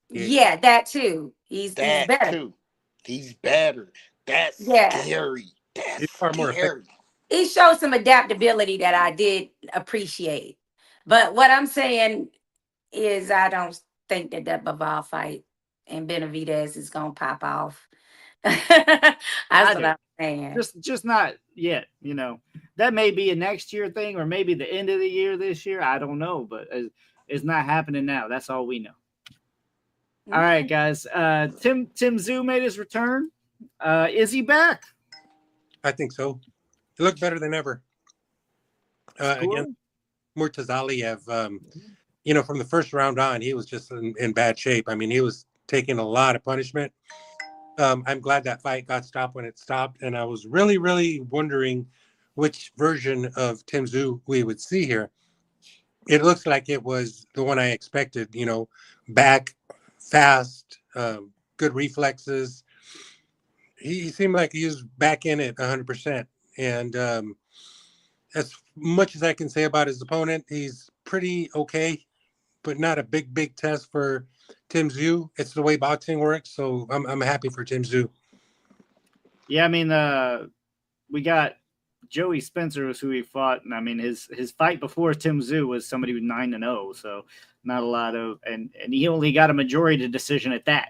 Yeah, that too. He's better. Too. He's better. That's scary. That's scary. He showed some adaptability that I did appreciate. But what I'm saying is I don't think that Bivol fight and Benavidez is going to pop off. That's what I'm saying. Just not yet, That may be a next year thing or maybe the end of the year this year. I don't know, but it's not happening now. That's all we know. Mm-hmm. All right, guys. Tszyu made his return. Is he back? I think so. He looked better than ever. Against Murtazaliev, from the first round on, he was just in bad shape. I mean, he was taking a lot of punishment. I'm glad that fight got stopped when it stopped, and I was really, really wondering which version of Tszyu we would see here. It looks like it was the one I expected, back, fast, good reflexes. He seemed like he was back in it 100%. And as much as I can say about his opponent, he's pretty okay, but not a big test for Tszyu. It's the way boxing works, so I'm happy for Tszyu. Yeah, I mean, we got Joey Spencer was who he fought, and I mean his fight before Tszyu was somebody with 9-0, so not a lot of, and he only got a majority decision at that.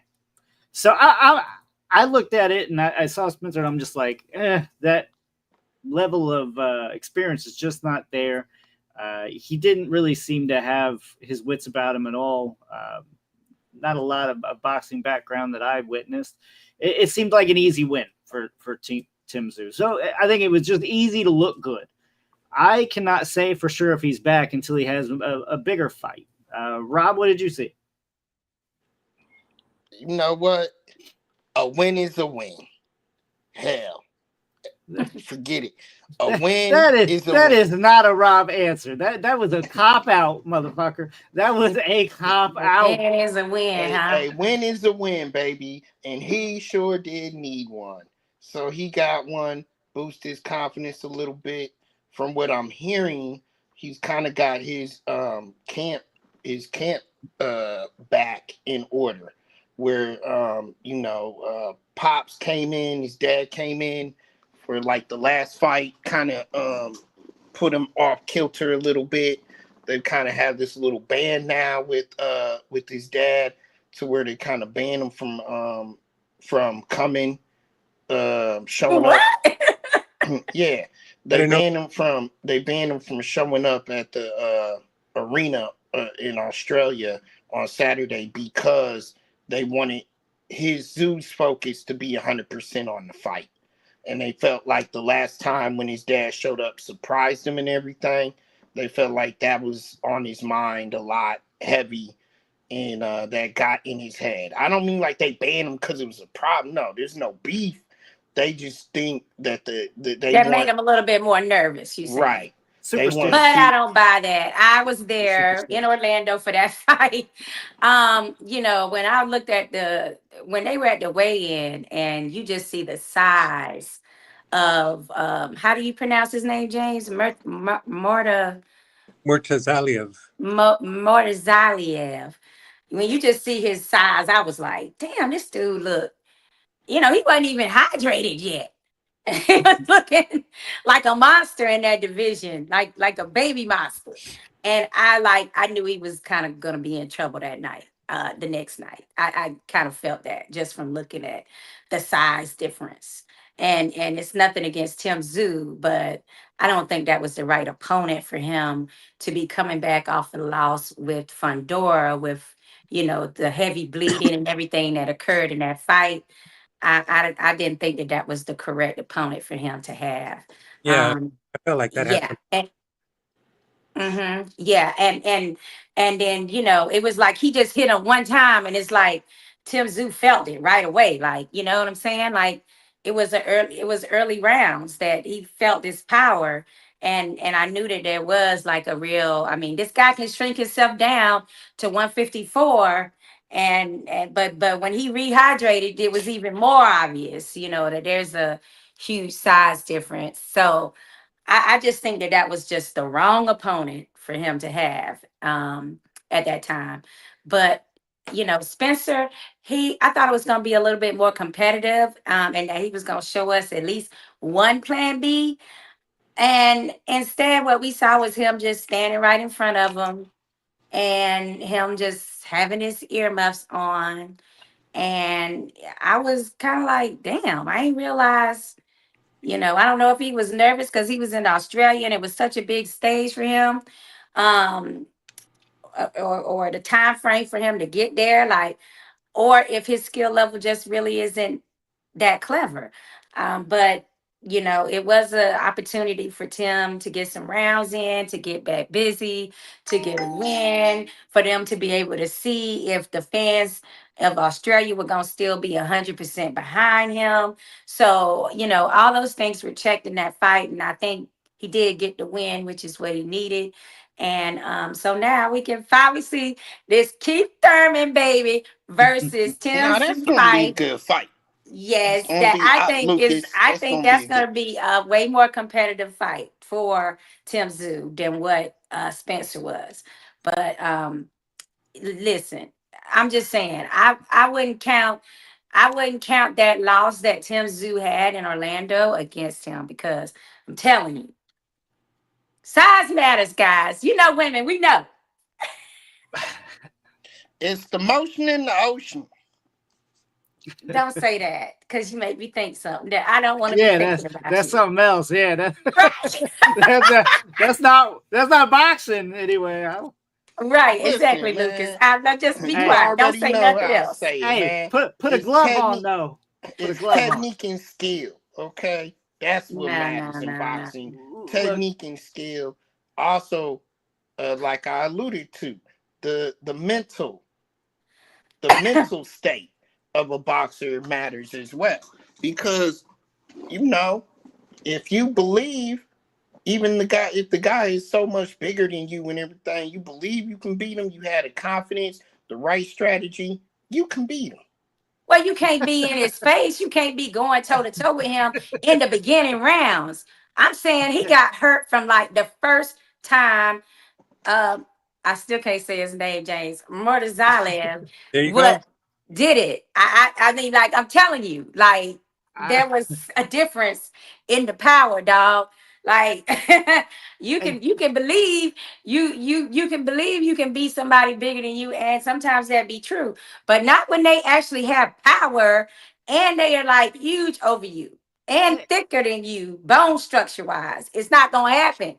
So I looked at it and I saw Spencer, and I'm just like, that level of experience is just not there. He didn't really seem to have his wits about him at all. Not a lot of boxing background that I've witnessed. It seemed like an easy win for Tszyu. So I think it was just easy to look good. I cannot say for sure if he's back until he has a bigger fight. Rob, what did you see? You know what? A win is a win. Hell. Forget it. A win is a win. That is not a Rob answer. That was a cop-out, motherfucker. That was a cop-out. A win is a win, huh? A win is a win, baby. And he sure did need one. So he got one, boost his confidence a little bit. From what I'm hearing, he's kind of got his camp back in order. Where Pops came in, his dad came in for like the last fight, kind of put him off kilter a little bit. They kind of have this little band now with his dad, to where they kind of ban him from coming, showing up. What? Yeah, they banned him from showing up at the arena in Australia on Saturday, because they wanted his Zoo's focus to be 100% on the fight. And they felt like the last time when his dad showed up, surprised him and everything, they felt like that was on his mind a lot heavy, and that got in his head. I don't mean like they banned him because it was a problem. No, there's no beef. They just think that that made him a little bit more nervous, you say. Right. They want But I don't buy that. I was there in Orlando for that fight. You know, when I looked at when they were at the weigh-in, and you just see the size of how do you pronounce his name, James? Mortazaliev. Mortazaliev. When you just see his size, I was like, damn, this dude look, he wasn't even hydrated yet. He was looking like a monster in that division, like a baby monster. And I knew he was kind of gonna be in trouble that night, the next night. I kind of felt that just from looking at the size difference. And it's nothing against Tszyu, but I don't think that was the right opponent for him to be coming back off the loss with Fundora, with the heavy bleeding and everything that occurred in that fight. I didn't think that was the correct opponent for him to have. Yeah, I felt like that Yeah, happened. yeah, and then it was like he just hit him one time, and it's like Tszyu felt it right away. Like, you know what I'm saying? Like it was early rounds that he felt this power, and I knew that there was like a real. I mean, this guy can shrink himself down to 154. But when he rehydrated, it was even more obvious, that there's a huge size difference. So I just think that was just the wrong opponent for him to have at that time. But Spencer, I thought it was going to be a little bit more competitive, and that he was going to show us at least one plan B. And instead, what we saw was him just standing right in front of him, and him just having his earmuffs on. And I was kind of like, damn, I ain't realized, I don't know if he was nervous because he was in Australia and it was such a big stage for him. Um, or the time frame for him to get there, like, or if his skill level just really isn't that clever. But it was an opportunity for Tim to get some rounds in, to get back busy, to get a win, for them to be able to see if the fans of Australia were going to still be 100% behind him. So, all those things were checked in that fight. And I think he did get the win, which is what he needed. And so now we can finally see this Keith Thurman baby versus Tim Now that's gonna be a good fight. Yes, It's gonna that be I think Lucas. that's gonna be a way more competitive fight for Tszyu than what Spencer was. But listen, I'm just saying, I wouldn't count that loss that Tszyu had in Orlando against him, because I'm telling you, size matters, guys. Women, we know. It's the motion in the ocean. Don't say that, because you make me think something that I don't want to be thinking about. That's something else. Yeah, Right. that's not boxing anyway. Right, Listen, exactly, man. Lucas. I'll just be Hey, quiet. Don't already say know nothing how I else. say it, Hey, man. put a It's glove on though. Put a It's glove on. technique and skill. Okay, that's what matters in boxing. Look, Technique and skill. Also, like I alluded to, the mental state of a boxer matters as well, because if you believe, even if the guy is so much bigger than you and everything, you believe you can beat him, you had the confidence, the right strategy, you can beat him. Well, you can't be in his face. You can't be going toe to toe with him in the beginning rounds. I'm saying he got hurt from like the first time. I still can't say his name, James Mortazaliev. There you go. What did it? I mean, like, I'm telling you, like, there was a difference in the power, dog. Like you can believe you can believe you can beat somebody bigger than you, and sometimes that be true, but not when they actually have power and they are like huge over you and thicker than you, bone structure wise. It's not gonna happen.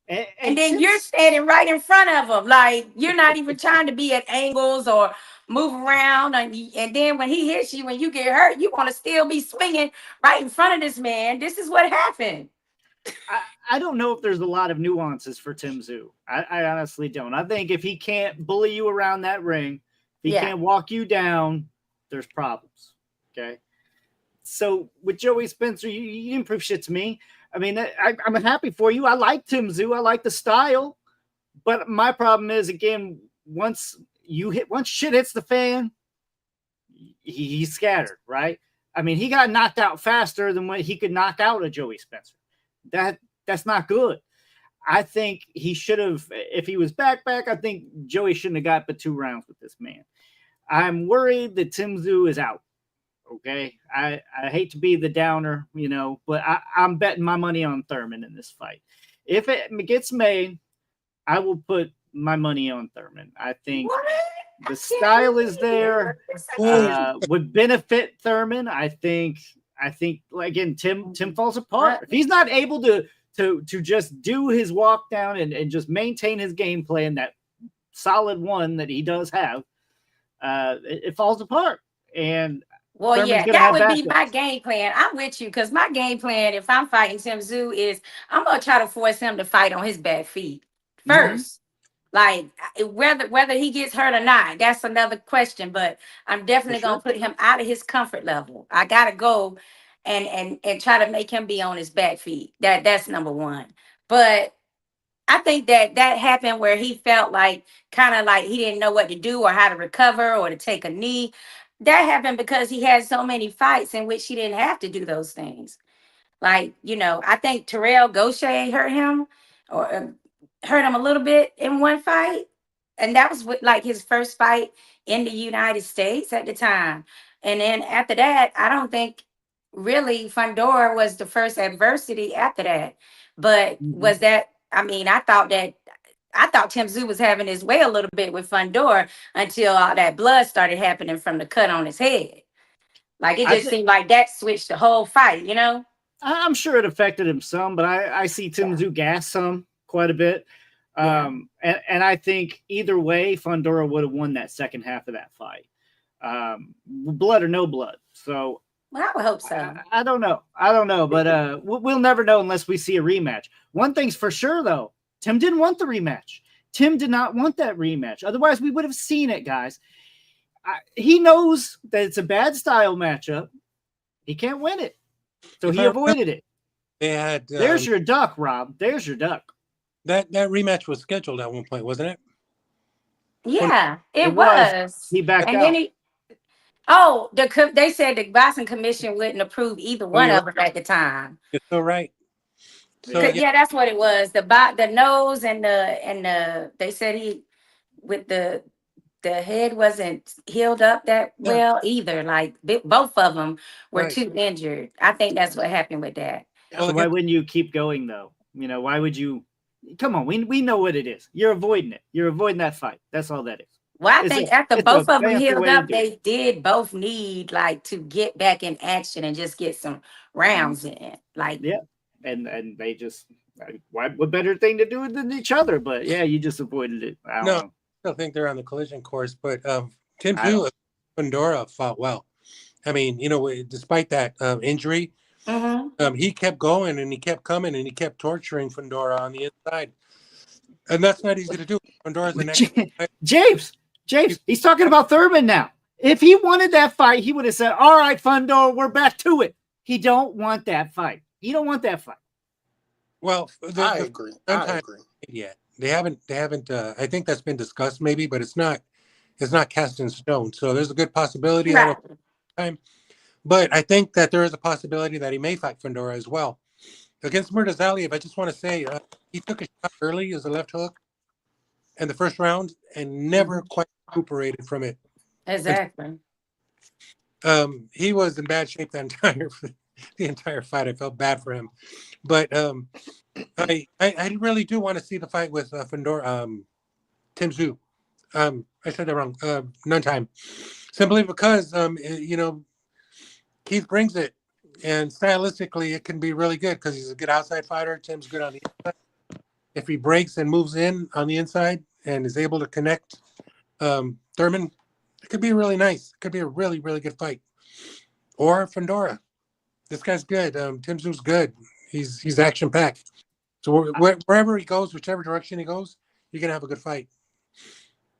And then you're standing right in front of them, like you're not even trying to be at angles or move around. And then when he hits you, when you get hurt, you want to still be swinging right in front of this man. This is what happened. I don't know if there's a lot of nuances for Tszyu. I honestly don't. I think if he can't bully you around that ring, if he can't walk you down, there's problems. Okay. So with Joey Spencer, you didn't prove shit to me. I mean, I'm happy for you. I like Tszyu. I like the style. But my problem is, again, once shit hits the fan, he's scattered, right? I mean, he got knocked out faster than when he could knock out a Joey Spencer. That's not good. I think he should have, if he was back, I think Joey shouldn't have got but 2 rounds with this man. I'm worried that Tszyu is out. Okay. I hate to be the downer, but I'm betting my money on Thurman in this fight. If it gets made, I will put my money on Thurman. I think the style is there, would benefit Thurman. I think again, Tim falls apart. If he's not able to just do his walk down and just maintain his game plan, that solid one that he does have, it falls apart. And that would be my game plan. I'm with you, because my game plan, if I'm fighting Tszyu, is I'm gonna try to force him to fight on his back feet first. Like whether he gets hurt or not, that's another question. But I'm definitely gonna put him out of his comfort level. I gotta go and try to make him be on his back feet. That's number one. But I think that happened where he felt like kind of like he didn't know what to do or how to recover or to take a knee. That happened because he had so many fights in which he didn't have to do those things. Like, I think Terrell Gaucher hurt him or hurt him a little bit in one fight. And that was like his first fight in the United States at the time. And then after that, I don't think really Fundora was the first adversity after that. But was that, I mean, I thought Tszyu was having his way a little bit with Fundora until all that blood started happening from the cut on his head. Like it just seemed like that switched the whole fight, I'm sure it affected him some, but I see Tszyu gas some quite a bit. And I think either way, Fundora would have won that second half of that fight. Blood or no blood. So well, I would hope so. I don't know, but we'll never know unless we see a rematch. One thing's for sure, though. Tim didn't want the rematch. Tim did not want that rematch. Otherwise, we would have seen it, guys. He knows that it's a bad style matchup. He can't win it. So he avoided it. They had. There's your duck, Rob. There's your duck. That rematch was scheduled at one point, wasn't it? Yeah, it was. He backed out. Then they said the boxing commission wouldn't approve either one of them at the time. You're so right. So, that's what it was. The nose and the they said he with the head wasn't healed up that well either. Like both of them were too injured. I think that's what happened with that. So why wouldn't you keep going though? Why would you? Come on, we know what it is. You're avoiding it. You're avoiding that fight. That's all that is. Well, I think after both of them healed up, they did both need like to get back in action and just get some rounds in. Like and they just what better thing to do than each other? But you just avoided it. I don't think they're on the collision course. But Tszyu Fundora fought well. I mean, despite that injury. He kept going and he kept coming and he kept torturing Fundora on the inside, and that's not easy to do. Fundora's the next. James, he's talking about Thurman now. If he wanted that fight, he would have said, "All right, Fundora, we're back to it." He don't want that fight. He don't want that fight. Well, I agree. Yeah, they haven't. I think that's been discussed maybe, but it's not cast in stone. So there's a good possibility. Time. But I think that there is a possibility that he may fight Fundora as well. Against Murtazaliev, I just want to say he took a shot early as a left hook in the first round and never quite recuperated from it. Exactly. He was in bad shape that entire the entire fight. I felt bad for him, but I really do want to see the fight with Tszyu. I said that wrong. None time. Simply because Keith brings it, and stylistically it can be really good because he's a good outside fighter. Tim's good on the inside. If he breaks and moves in on the inside and is able to connect Thurman, it could be really nice. It could be a really, really good fight. Or Fundora. This guy's good. Tszyu's good. He's action packed. So wherever he goes, whichever direction he goes, you're gonna have a good fight.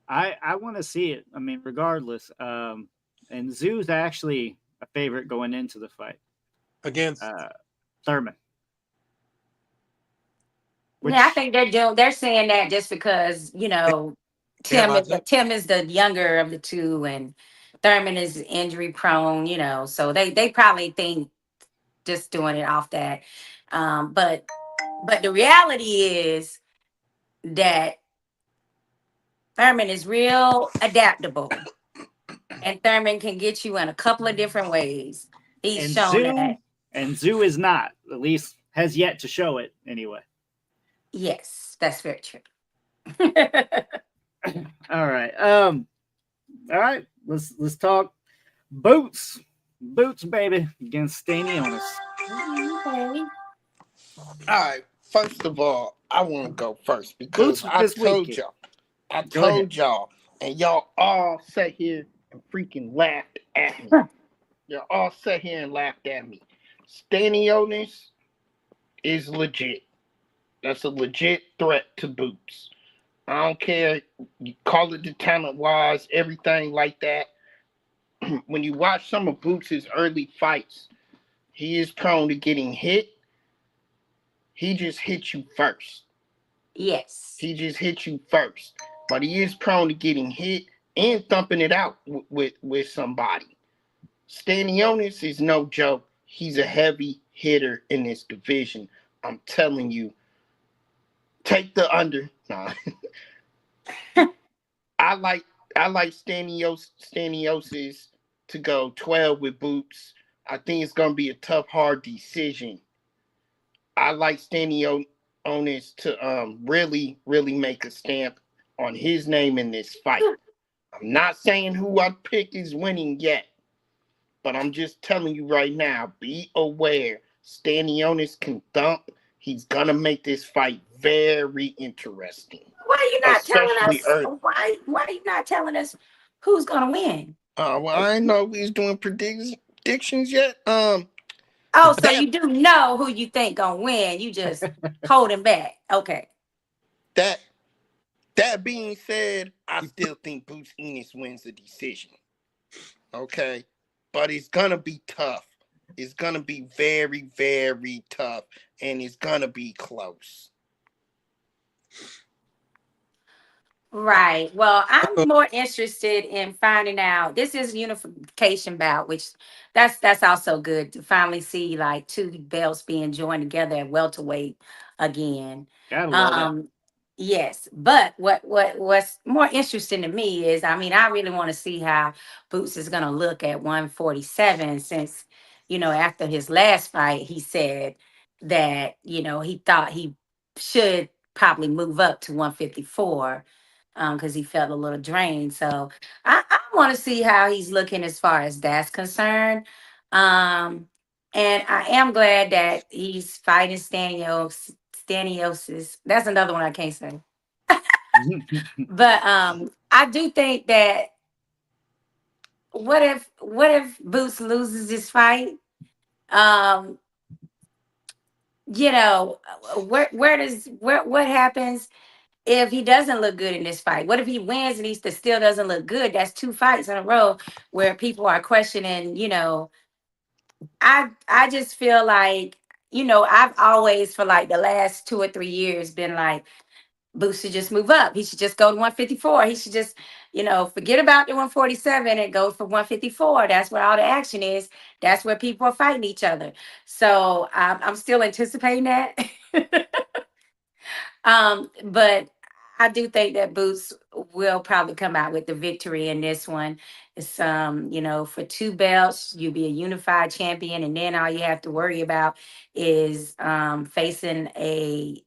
I want to see it. I mean, regardless. And Tszyu's actually a favorite going into the fight Against Thurman. Yeah, I think they're saying that just because, Tim is the younger of the two and Thurman is injury prone, so they probably think just doing it off that. But the reality is that Thurman is real adaptable. And Thurman can get you in a couple of different ways. He's shown that. And Tszyu is not, at least has yet to show it anyway. Yes, that's very true. All right. All right. Let's talk boots. Boots, baby, against Stanionis. All right. First of all, I want to go first because I told y'all, and y'all all sat here and freaking laughed at me. Y'all all sat here and laughed at me. Stanionis is legit. That's a legit threat to Boots. I don't care. You call it the talent-wise, everything like that. When you watch some of Boots' early fights, he is prone to getting hit. He just hits you first. Yes. He just hits you first. But he is prone to getting hit and thumping it out with somebody. Stanionis is no joke. He's a heavy hitter in this division. I'm telling you. Take the under. Nah. I like Staniosis to go 12 with Boots. I think it's gonna be a tough, hard decision. I like Stanionis to really, really make a stamp on his name in this fight. I'm not saying who I pick is winning yet, but I'm just telling you right now, be aware. Stanionis can thump. He's gonna make this fight very interesting. Why are you not telling us? Why are you not telling us who's gonna win? Well, I didn't know we was doing predictions yet. So you do know who you think gonna win. You just holding back. Okay. That being said, I still think Boots Ennis wins the decision. Okay, but it's gonna be tough. It's gonna be very, very tough, and it's gonna be close. Right. Well, I'm more interested in finding out. This is unification bout, which that's also good to finally see like two belts being joined together at welterweight again. Yes, but what's more interesting to me is, I mean, I really want to see how Boots is gonna look at 147 since, after his last fight, he said that, he thought he should probably move up to 154 because he felt a little drained. So I want to see how he's looking as far as that's concerned. And I am glad that he's fighting Staniosis. That's another one I can't say. But I do think that what if Boots loses this fight? What happens if he doesn't look good in this fight? What if he wins and he still doesn't look good? That's two fights in a row where people are questioning, I just feel like, I've always for like the last 2 or 3 years been like, Boots should just move up. He should just go to 154. He should just, forget about the 147 and go for 154. That's where all the action is. That's where people are fighting each other. So I'm still anticipating that. But I do think that Boots will probably come out with the victory in this one. It's for 2 belts, you'll be a unified champion, and then all you have to worry about is facing a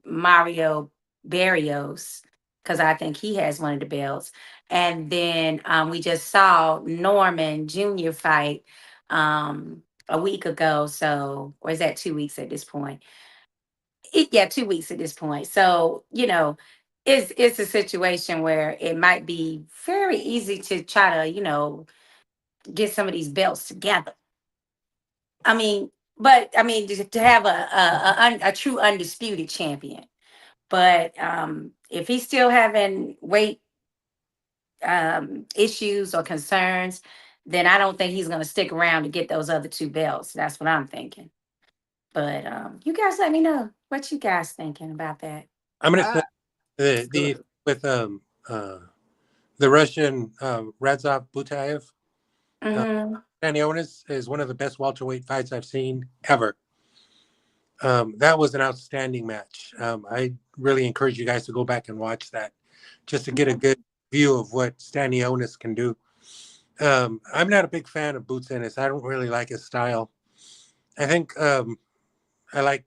Mario Barrios, because I think he has one of the belts. And then we just saw Norman Jr. fight a week ago. So, or is that 2 weeks at this point? Yeah, 2 weeks at this point. So, it's a situation where it might be very easy to try to, get some of these belts together. I mean, but I mean, to have a true undisputed champion. But if he's still having weight issues or concerns, then I don't think he's going to stick around to get those other 2 belts. That's what I'm thinking. But you guys let me know what you guys thinking about that. I'm going to Uh, say the with the Russian Radzov Butayev. Stanionis is one of the best welterweight fights I've seen ever. That was an outstanding match. I really encourage you guys to go back and watch that just to get a good view of what Stanionis can do. I'm not a big fan of Boots Ennis. I don't really like his style. I think I like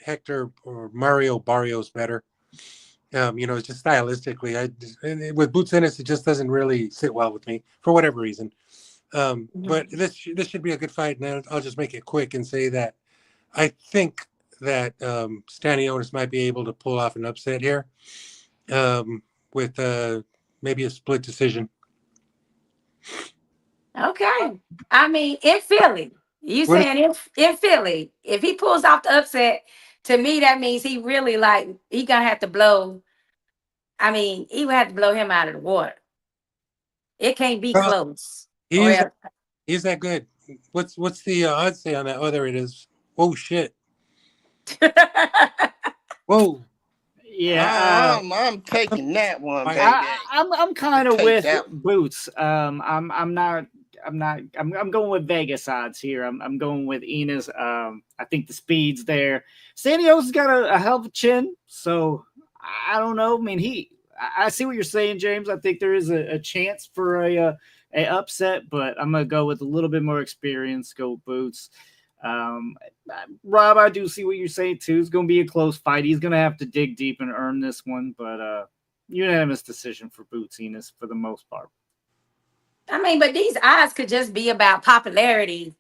Hector or Mario Barrios better. Just stylistically. With Boots Ennis, it just doesn't really sit well with me for whatever reason. But this should be a good fight, and I'll just make it quick and say that I think that Stanionis might be able to pull off an upset here with maybe a split decision. Okay. I mean, in Philly, you What saying in Philly, if he pulls off the upset, to me, that means he really he gonna have to blow. I mean, he would have to blow him out of the water. It can't be close. He's that good. What's the odds say on that? Oh, there it is. Oh shit. Whoa. Yeah, I'm taking that one, baby. I'm kind of Take with that. Boots. I'm going with Vegas odds here. I'm going with Ennis. I think the speed's there. Sanio's got a hell of a chin, so I don't know. I mean, I see what you're saying, James. I think there is a chance for a upset, but I'm gonna go with a little bit more experience. Go with Boots. Rob, I do see what you're saying too. It's going to be a close fight. He's going to have to dig deep and earn this one, but unanimous decision for Boots Ennis for the most part. I mean, but these odds could just be about popularity,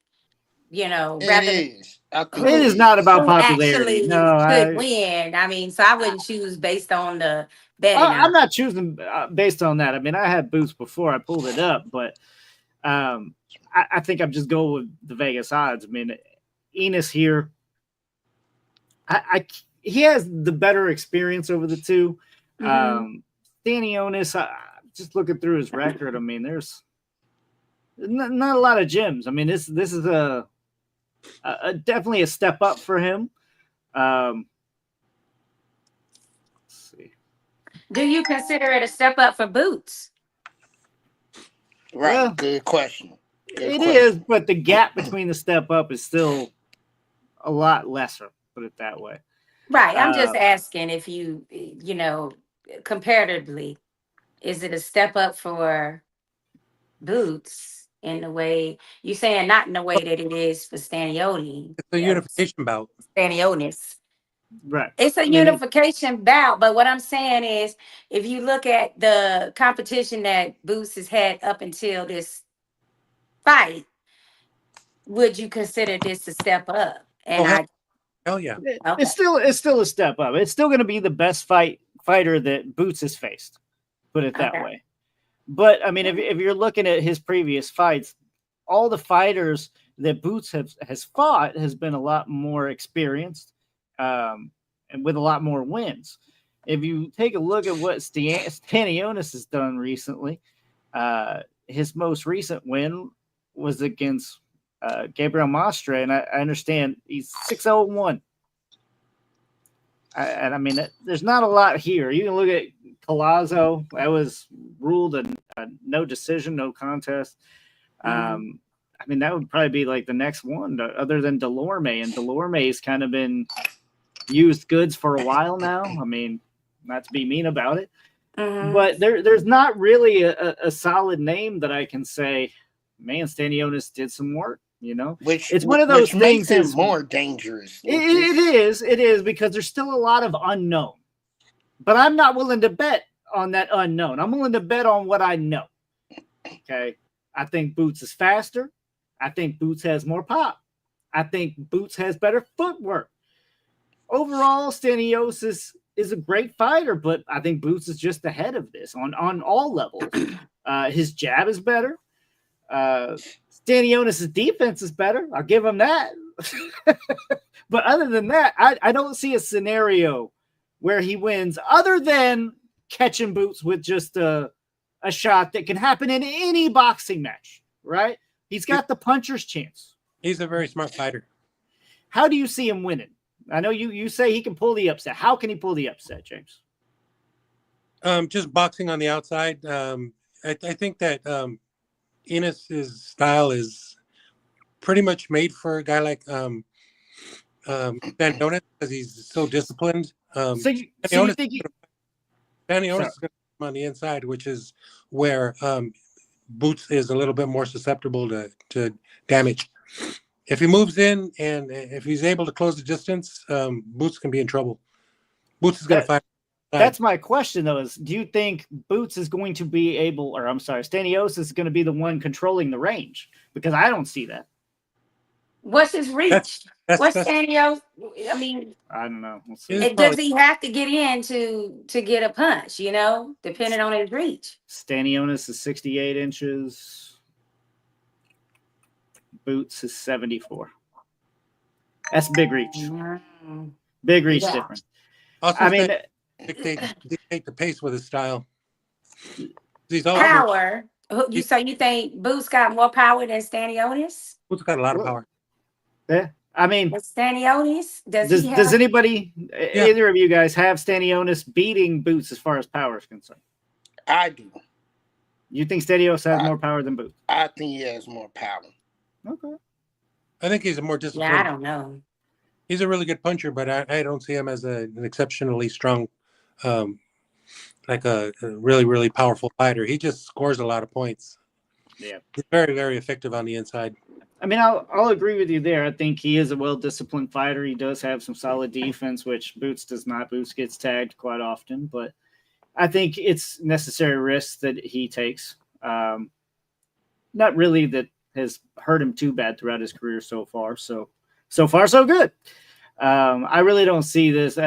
rather is. It is not about who popularity. actually No, could win. I mean, so I wouldn't choose based on the betting. I'm not choosing based on that. I mean, I had Boots before I pulled it up, but I think I'm just going with the Vegas odds. I mean, Ennis here, he has the better experience over the two. Stanionis, just looking through his record, I mean, there's not a lot of gyms. I mean, this is a definitely a step up for him. Let's see. Do you consider it a step up for Boots? Right. Well, Good question. It is, but the gap between the step up is still a lot lesser, put it that way. Right. I'm just asking if you comparatively, is it a step up for Boots in the way you're saying, not in the way that it is for Stanionis? It's a unification bout. Stanionis. Right. It's a unification bout, but what I'm saying is, if you look at the competition that Boots has had up until this fight, would you consider this a step up? And hell yeah. It's still a step up. It's still going to be the best fighter that Boots has faced, put it that way. But I mean, if you're looking at his previous fights, all the fighters that Boots has fought has been a lot more experienced, and with a lot more wins. If you take a look at what Stanionis has done recently, his most recent win was against Gabriel Mastre, and I understand he's 6-0-1. And I mean, there's not a lot here. You can look at Collazo. That was ruled a no decision, no contest. I mean, that would probably be like the next one, other than Delorme. And Delorme's kind of been used goods for a while now. I mean, not to be mean about it. Mhm. But there's not really a solid name that I can say, man, Stanionis did some work, you know? Which It's one of those which makes things him more dangerous. it is because there's still a lot of unknown. But I'm not willing to bet on that unknown. I'm willing to bet on what I know. Okay. I think Boots is faster. I think Boots has more pop. I think Boots has better footwork. Overall, Stanionis is a great fighter, but I think Boots is just ahead of this on all levels. His jab is better. Stanionis' defense is better. I'll give him that. But other than that, I don't see a scenario where he wins other than catching Boots with just a shot that can happen in any boxing match, right? He's got the puncher's chance. He's a very smart fighter. How do you see him winning? I know you say he can pull the upset. How can he pull the upset, James? Just boxing on the outside. I think that Ennis' style is pretty much made for a guy like Stanionis because he's so disciplined. So you think Stanionis is going to come on the inside, which is where Boots is a little bit more susceptible to damage. If he moves in and if he's able to close the distance, Boots can be in trouble. Boots is going to fight. That's my question, though, is do you think Boots is going to be able, or I'm sorry, Stanionis is going to be the one controlling the range? Because I don't see that. What's his reach? What's Stanionis? I mean, I don't know. We'll see. Does he have to get in to get a punch, you know, depending on his reach? Stanionis is 68 inches. Boots is 74. That's big reach. Mm. Big reach difference. Also, I mean, dictate the pace with his style. Power. So you think Boots got more power than Stanionis? Boots got a lot of power. Yeah. I mean, Stanionis, does anybody, either of you guys, have Stanionis beating Boots as far as power is concerned? I do. You think Stanionis has more power than Boots? I think he has more power. Okay. I think he's a more disciplined. Yeah, I don't know. He's a really good puncher, but I don't see him as an exceptionally strong, like a really, really powerful fighter. He just scores a lot of points. Yeah. He's very, very effective on the inside. I mean, I'll agree with you there. I think he is a well-disciplined fighter. He does have some solid defense, which Boots does not. Boots gets tagged quite often, but I think it's necessary risks that he takes. Not really that has hurt him too bad throughout his career so far. So far, so good. I really don't see this.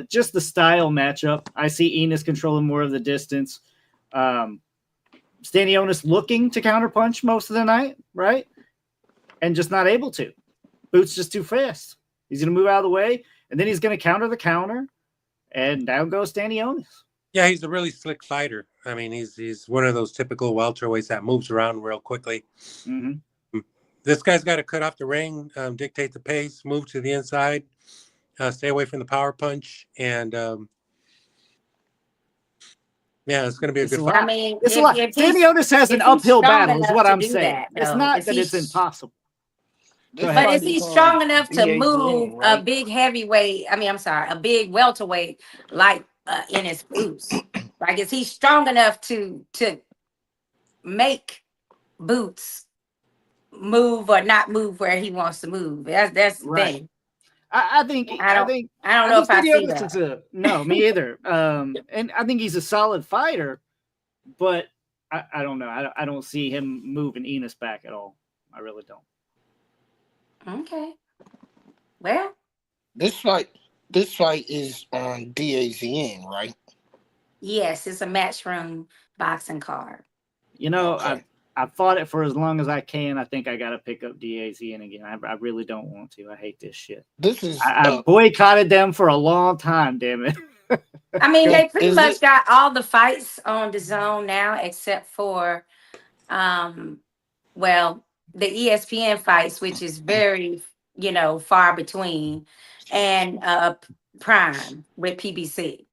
Just the style matchup. I see Ennis controlling more of the distance. Stanionis looking to counterpunch most of the night, right? And just not able to. Boots just too fast. He's going to move out of the way, and then he's going to counter the counter, and down goes Stanionis. Yeah, he's a really slick fighter. I mean, he's one of those typical welterweights that moves around real quickly. Mm-hmm. This guy's got to cut off the ring, dictate the pace, move to the inside, stay away from the power punch, and yeah, it's going to be a good fight. I mean, it's a lot. Stanionis has an uphill battle, is what I'm saying. It's not that it's impossible. But is he strong enough to move a big heavyweight? I mean, I'm sorry, a big welterweight like Ennis Boots? Like, is he strong enough to make Boots move or not move where he wants to move? That's the thing. I don't know if I see that. No, me either. And I think he's a solid fighter, but I don't know. I don't see him moving Ennis back at all. I really don't. Okay. Well, this fight is on DAZN, right? Yes, it's a matchroom boxing card. You know, okay. I've fought it for as long as I can. I think I got to pick up DAZN again. I really don't want to. I hate this shit. I boycotted them for a long time, damn it. I mean, they pretty much got all the fights on the zone now, except for, the ESPN fights, which is very, far between, and Prime with PBC.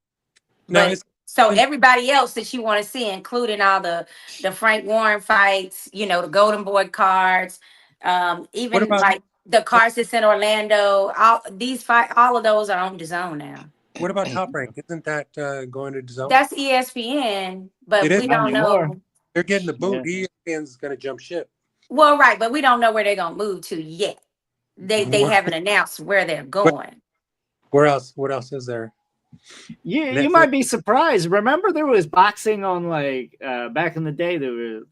So everybody else that you want to see, including all the Frank Warren fights, the Golden Boy cards, even like the cards that's in Orlando, all of those are on the zone now. What about Top Rank? Isn't that going to DAZN? That's ESPN, but It is? we Not don't anymore. know. They're getting the boot. Yeah. ESPN's going to jump ship. Well, right, but we don't know where they're gonna move to yet. They Where- haven't announced where they're going. Where else? What else is there? You Netflix. might be surprised. Remember, there was boxing on like back in the day. There was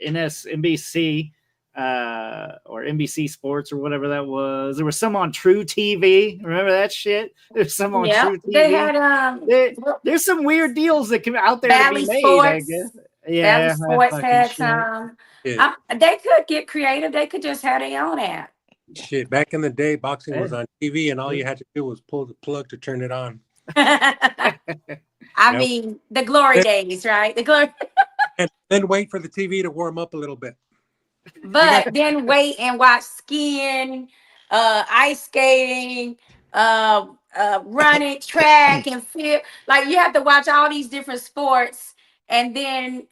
Ennis, NBC, or NBC Sports or whatever that was. There was some on True TV. Remember that shit? There's some on Yeah, True TV. they had There's some weird deals that come out there Valley to be made. I Sports. guess. Valley Yeah, that Sports fucking had shit. some. Yeah. They could get creative. They could just have their own app. Shit. Back in the day, boxing was on TV, and all you had to do was pull the plug to turn it on. I Yep. mean, the glory days, right? The glory. And then wait for the TV to warm up a little bit. But then wait and watch skiing, ice skating, running, track and field. Like you have to watch all these different sports, and then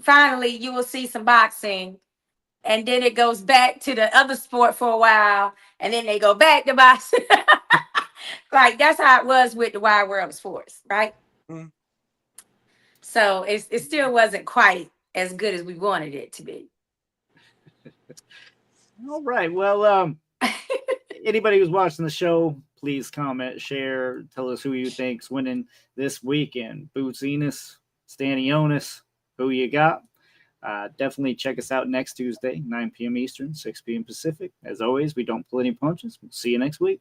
finally you will see some boxing, and then it goes back to the other sport for a while, and then they go back to boxing. Like that's how it was with the wide world of sports, right? Mhm. So it still wasn't quite as good as we wanted it to be. All right. Well, anybody who's watching the show, please comment, share, tell us who you think's winning this weekend. Boots Ennis, Stanionis, who you got? Definitely check us out next Tuesday, 9 p.m. Eastern, 6 p.m. Pacific. As always, we don't pull any punches. We'll see you next week.